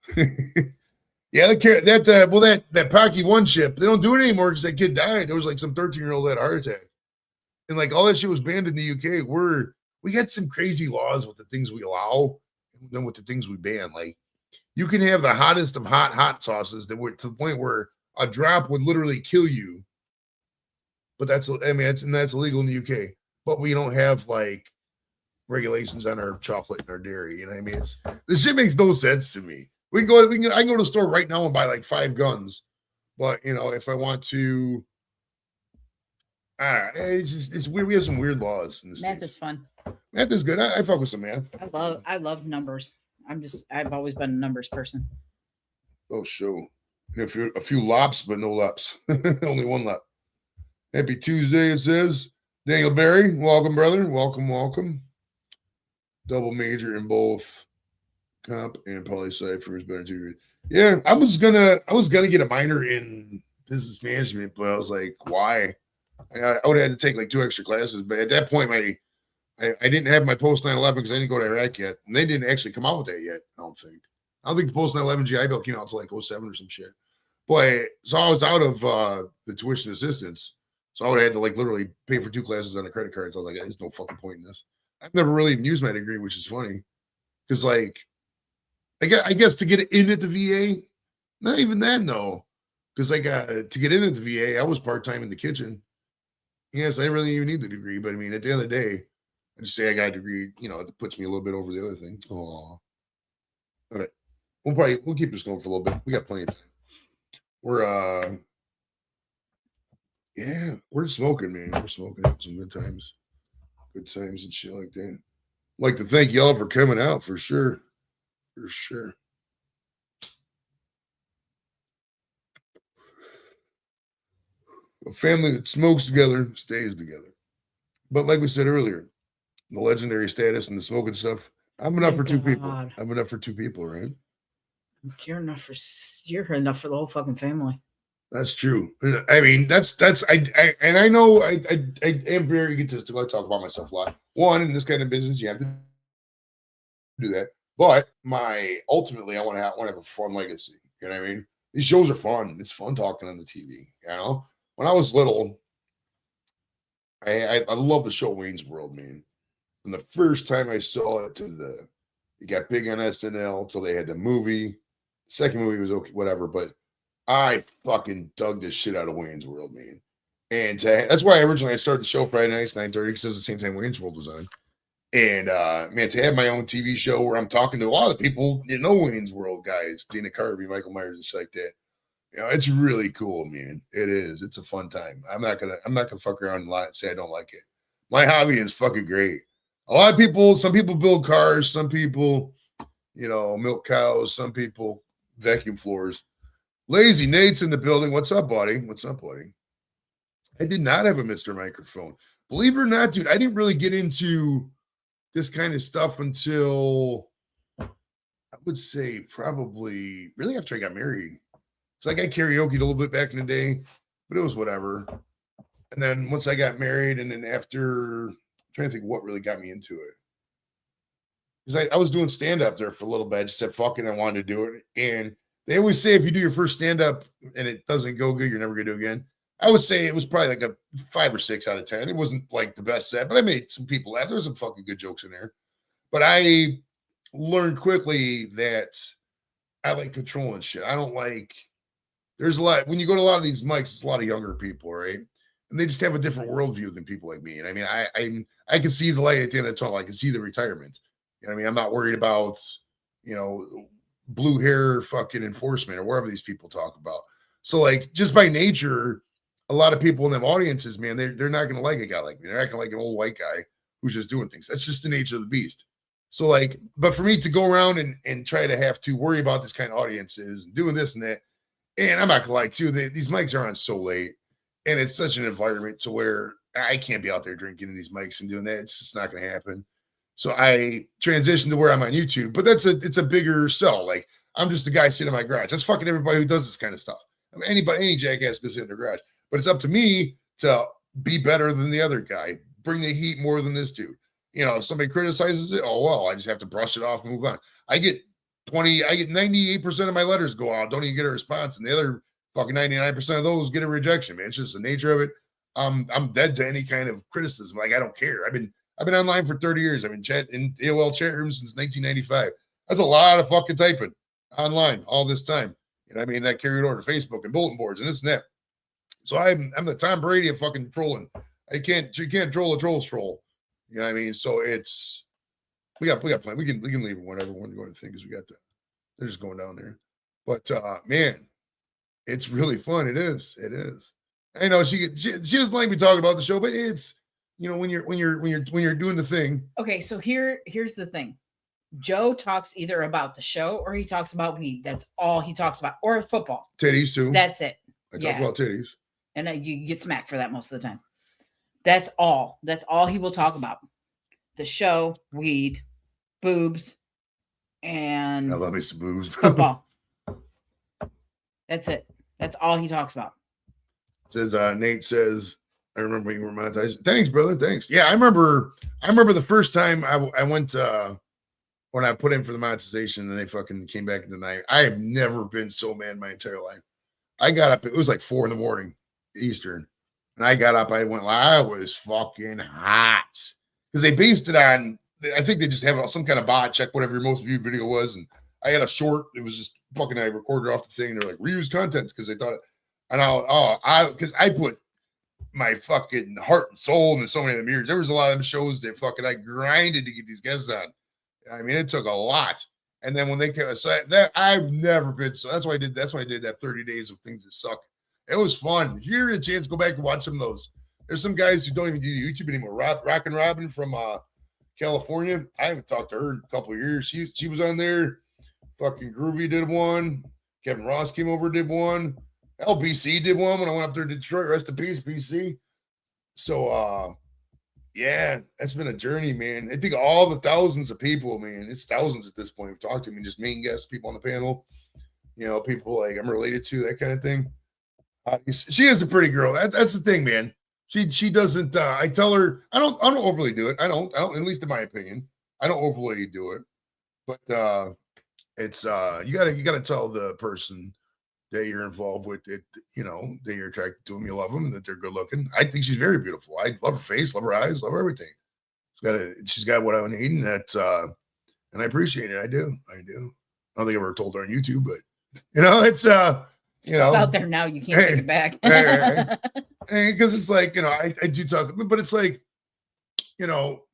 A: Yeah, that Pocky 1 chip, they don't do it anymore because that kid died. There was like some 13-year-old had a heart attack. And like all that shit was banned in the UK. We got some crazy laws with the things we allow and then with the things we ban. Like you can have the hottest of hot sauces that were to the point where a drop would literally kill you. But that's illegal in the UK. But we don't have like regulations on our chocolate and our dairy. You know what I mean? This shit makes no sense to me. I can go to the store right now and buy like 5 guns. But if I want to, it's weird. We have some weird laws in this.
B: Math is fun.
A: Math is good. I fuck with some math.
B: I love numbers. I've always been a numbers person.
A: Oh, show. A few lops, but no laps. Only one lap. Happy Tuesday, it says. Daniel Barry, welcome, brother. Welcome. Double major in both comp and poli sci for his better degree. Yeah, I was gonna get a minor in business management, but I was like, why? I would have had to take like 2 extra classes, but at that point, I didn't have my post 9/11 because I didn't go to Iraq yet, and they didn't actually come out with that yet. I don't think the post 9/11 GI Bill came out until like 07 or some shit. But so I was out of the tuition assistance, so I would have had to like literally pay for 2 classes on a credit card. So I was like, there's no fucking point in this. I've never really even used my degree, which is funny, because like I guess to get in at the VA, not even then though, because like to get in at the VA, I was part-time in the kitchen. Yes, I didn't really even need the degree, but I mean, at the end of the day, I just say I got a degree, it puts me a little bit over the other thing. Oh, all right. We'll keep this going for a little bit. We got plenty of time. We're smoking, man. We're smoking, having some good times and shit like that. I'd like to thank y'all for coming out for sure. For sure. A family that smokes together stays together. But like we said earlier, the legendary status and the smoking stuff, I'm enough for 2 people. I'm enough for 2 people, right?
B: You're enough for the whole fucking family.
A: That's true. I mean, I know I am very egotistical. I talk about myself a lot. One, in this kind of business, you have to do that. But ultimately, I want to have a fun legacy. You know what I mean? These shows are fun. It's fun talking on the TV. When I was little, I love the show Wayne's World, man. And the first time I saw it, it got big on SNL until they had the movie. The second movie was okay, whatever. But I fucking dug this shit out of Wayne's World, man. And that's why I started the show Friday nights, 9:30, because it was the same time Wayne's World was on. And man, to have my own TV show where I'm talking to a lot of the people, Wayne's World guys, Dana Carvey, Michael Myers, and shit like that. It's really cool, man. It is. It's a fun time. I'm not gonna fuck around and lie and say I don't like it. My hobby is fucking great. A lot of people, some people build cars, some people, milk cows, some people vacuum floors. Lazy Nate's in the building. What's up, buddy? I did not have a Mr. Microphone. Believe it or not, dude, I didn't really get into this kind of stuff until I would say probably really after I got married. It's like I karaoke'd a little bit back in the day, but it was whatever. And then once I got married, and then after, I'm trying to think what really got me into it. Because I was doing stand-up there for a little bit. I just said, fuck it, I wanted to do it. And they always say if you do your first stand-up and it doesn't go good, you're never going to do it again. I would say it was probably like a 5 or 6 out of 10. It wasn't like the best set, but I made some people laugh. There was some fucking good jokes in there. But I learned quickly that I like controlling shit. I don't like, there's a lot, when you go to a lot of these mics, it's a lot of younger people, right? And they just have a different worldview than people like me. And I mean, I can see the light at the end of the tunnel. I can see the retirement. You know what I mean? I'm not worried about, blue hair fucking enforcement or whatever these people talk about. So like just by nature, a lot of people in them audiences, man, they're not going to like a guy like me. They're acting like an old white guy who's just doing things. That's just the nature of the beast. So like, but for me to go around and try to have to worry about this kind of audiences and doing this and that, and I'm not gonna lie too, these mics are on so late, and it's such an environment to where I can't be out there drinking in these mics and doing that. It's just not gonna happen. So I transitioned to where I'm on YouTube, but it's a bigger sell. Like I'm just a guy sitting in my garage. That's fucking everybody who does this kind of stuff. I mean, any jackass can sit in their garage, but it's up to me to be better than the other guy, bring the heat more than this dude. If somebody criticizes it, oh well, I just have to brush it off and move on. I get I get 98% of my letters go out, don't even get a response, and the other fucking 99% of those get a rejection, man. It's just the nature of it. I'm dead to any kind of criticism. Like, I don't care. I've been online for 30 years. I've been in AOL chat rooms since 1995. That's a lot of fucking typing online all this time. You know what I mean? That carried over to Facebook and bulletin boards and this and that. So I'm the Tom Brady of fucking trolling. You can't troll a troll's troll. You know what I mean? So it's we got plenty. We can leave it whenever we want to go to the thing because we got they're just going down there. But man, it's really fun. It is. I know she doesn't like me talking about the show, but it's when you're doing the thing.
B: Okay, so here's the thing. Joe talks either about the show or he talks about weed. That's all he talks about, or football.
A: Titties too.
B: That's it.
A: I talk about titties,
B: and you get smacked for that most of the time. That's all. That's all he will talk about. The show, weed, boobs, and
A: I love me some boobs.
B: Football. That's it. That's all he talks about.
A: Says Nate says, I remember when you were monetized. Thanks, brother. Thanks. Yeah, I remember the first time I went when I put in for the monetization and they fucking came back in the night. I have never been so mad my entire life. I got up, it was like 4 a.m. Eastern. And I got up, I was fucking hot. Because they based it on, I think they just have some kind of bot, check whatever your most viewed video was. And I had a short, it was just fucking, I recorded off the thing. They're like, reuse content because they thought it. And because I put my fucking heart and soul into so many of the mirrors. There was a lot of them shows that fucking I grinded to get these guests on. I mean, it took a lot. And then when they came, so that I've never been so. That's why I did that 30 days of things that suck. It was fun. If you get a chance, go back and watch some of those. There's some guys who don't even do YouTube anymore. Rockin' Robin from California. I haven't talked to her in a couple of years. She was on there. Fucking Groovy did one. Kevin Ross came over, did one. LBC did one when I went up there to Detroit. Rest in peace, BC. So yeah, that's been a journey, man. I think all the thousands of people, man, it's thousands at this point who've talked to me, just main guests, people on the panel, people like I'm related to, that kind of thing. She is a pretty girl. That's the thing, man. She doesn't. I tell her I don't overly do it. I don't. At least in my opinion, I don't overly do it. But it's you gotta tell the person that you're involved with it, that you're attracted to them, you love them, that they're good looking. I think she's very beautiful. I love her face, love her eyes, love everything. She's got what I need, and that and I appreciate it. I do. I don't think I ever told her on YouTube, but it's it's
B: out there now. You can't take it back.
A: Because it's like, I do talk, but it's like,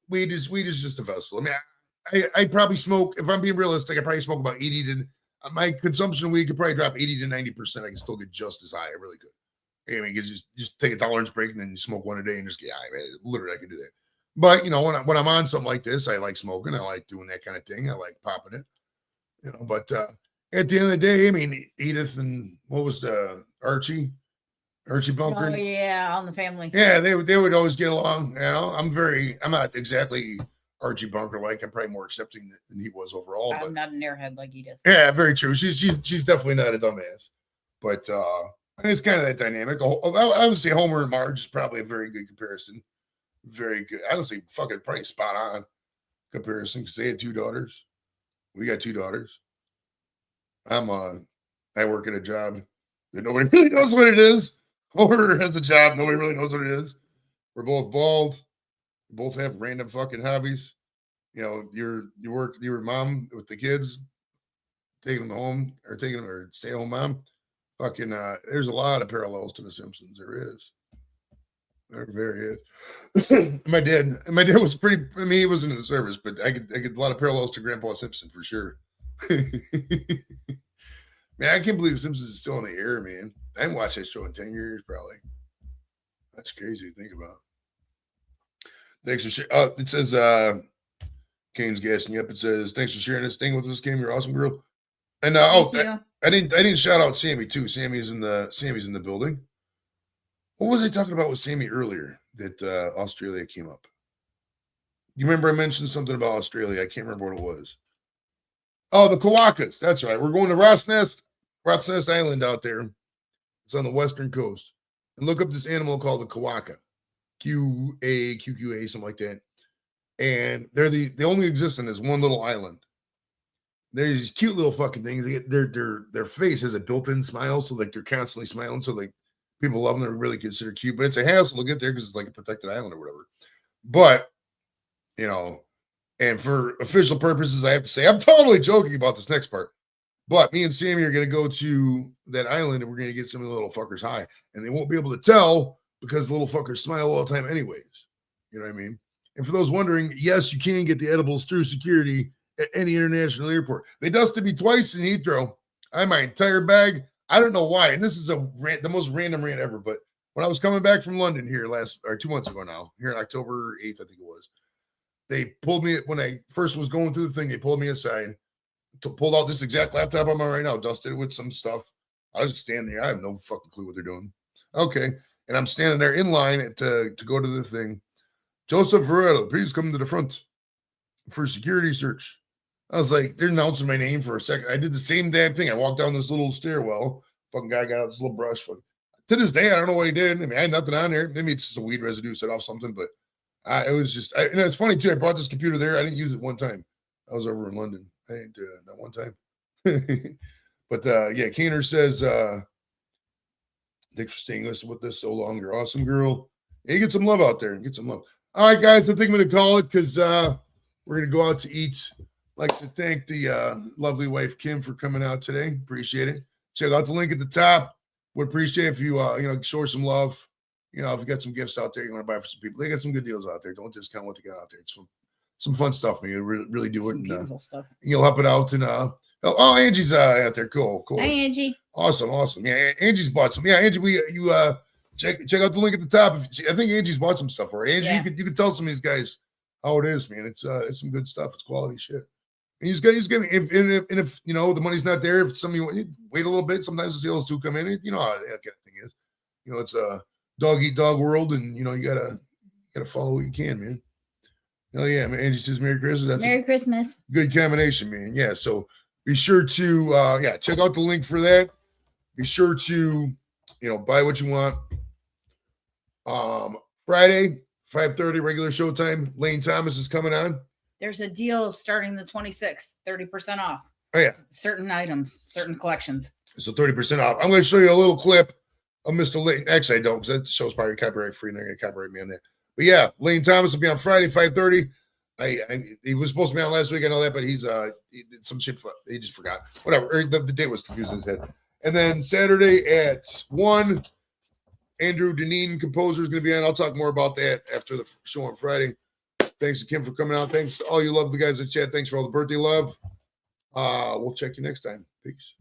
A: weed is just a vessel. I mean, I probably smoke, if I'm being realistic, I probably smoke about 80 to my consumption of weed could probably drop 80 to 90%. I can still get just as high. I really could. I mean, you just take a tolerance break and then you smoke one a day and just get high. Man, literally, I can do that. But when I'm on something like this, I like smoking. I like doing that kind of thing. I like popping it. But at the end of the day, I mean, Edith and what was the Archie Bunker?
B: Oh yeah, on the family.
A: Yeah, they would always get along. I'm not exactly Archie Bunker like. I'm probably more accepting than he was overall.
B: I'm not an airhead like Edith.
A: Yeah, very true. She's definitely not a dumbass. But it's kind of that dynamic. I would say Homer and Marge is probably a very good comparison. Very good. I would say fucking probably spot on comparison because they had 2 daughters. We got 2 daughters. I work at a job that nobody really knows what it is. Homer has a job nobody really knows what it is. We're both bald. We both have random fucking hobbies. You work your mom with the kids, taking them home or stay at home mom. Fucking there's a lot of parallels to The Simpsons. There is. There very is. My dad was pretty. I mean, he wasn't in the service, but I get a lot of parallels to Grandpa Simpson for sure. Man, I can't believe The Simpsons is still in the air, man. I haven't watched that show in 10 years, probably. That's crazy to think about. Thanks for sharing. Oh, it says Kane's gassing you up. It says, thanks for sharing this thing with us, Kim. You're awesome, girl. And I didn't shout out Sammy too. Sammy's in the building. What was I talking about with Sammy earlier that Australia came up? You remember I mentioned something about Australia? I can't remember what it was. Oh, the Kawakas. That's right. We're going to Rottnest Island out there. It's on the western coast. And look up this animal called the Kawaka. QQA, something like that. And they're they only exist on this one little island. There's these cute little fucking things. They get their face has a built-in smile, so like they're constantly smiling. So like people love them. They're really considered cute, but it's a hassle to get there because it's like a protected island or whatever. But you know, and for official purposes, I have to say I'm totally joking about this next part. But me and Sammy are going to go to that island and we're going to get some of the little fuckers high, and they won't be able to tell because the little fuckers smile all the time, anyways. You know what I mean? And for those wondering, yes, you can get the edibles through security at any international airport. They dusted me twice in Heathrow. I had my entire bag. I don't know why. And this is the most random rant ever. But when I was coming back from London here 2 months ago now, here on October 8th, I think it was, they pulled me when I first was going through the thing. They pulled me aside, pulled out this exact laptop I'm on right now, dusted it with some stuff. I was just standing there. I have no fucking clue what they're doing. Okay. And I'm standing there in line to go to the thing. Joseph Varela, please come to the front for security search. I was like, they're announcing my name for a second. I did the same damn thing. I walked down this little stairwell. Fucking guy got out this little brush. To this day, I don't know what he did. I mean, I had nothing on there. Maybe it's just a weed residue set off something, but it was just, and it's funny too. I brought this computer there. I didn't use it one time. I was over in London. I didn't do it not one time. But yeah, Keener says, thanks for staying with us so long. You're awesome, girl. Hey, get some love out there and get some love. All right, guys, I think I'm going to call it because we're going to go out to eat. I'd like to thank the lovely wife, Kim, for coming out today. Appreciate it. Check out the link at the top. Would appreciate if you, show her some love. If you got some gifts out there you want to buy for some people. They got some good deals out there. Don't discount what they got out there. It's some fun stuff, man. You really do it. And,
B: beautiful stuff.
A: You'll help it out. And, Angie's out there. Cool.
B: Hi, Angie.
A: Awesome. Yeah, Angie's bought some. Yeah, Angie, you check out the link at the top. I think Angie's bought some stuff already. Angie,
B: Yeah.
A: you could tell some of these guys how it is, man. It's some good stuff. It's quality shit. And he's giving if the money's not there, if some of you wait a little bit, sometimes the sales do come in. You know how that kind of thing is. It's a dog eat dog world, and you gotta follow what you can, man. Oh yeah, man. Angie says Merry Christmas. That's
B: Merry Christmas.
A: Good combination, man. Yeah, so be sure to check out the link for that. Be sure to buy what you want. Friday, 5:30 regular showtime. Lane Thomas is coming on.
B: There's a deal starting the 26th, 30% off.
A: Oh yeah,
B: Certain items, certain collections.
A: so 30% off. I'm going to show you a little clip of Mr. Lane. Actually, I don't, because that show's probably copyright free, and they're going to copyright me on that. But yeah, Lane Thomas will be on Friday, 5:30. He was supposed to be on last week. I know that, but he did some shit. He just forgot. Whatever. The date was confused in his head. And then Saturday at 1, Andrew Deneen, composer, is going to be on. I'll talk more about that after the show on Friday. Thanks to Kim for coming out. Thanks to all you love the guys in chat. Thanks for all the birthday love. We'll check you next time. Peace.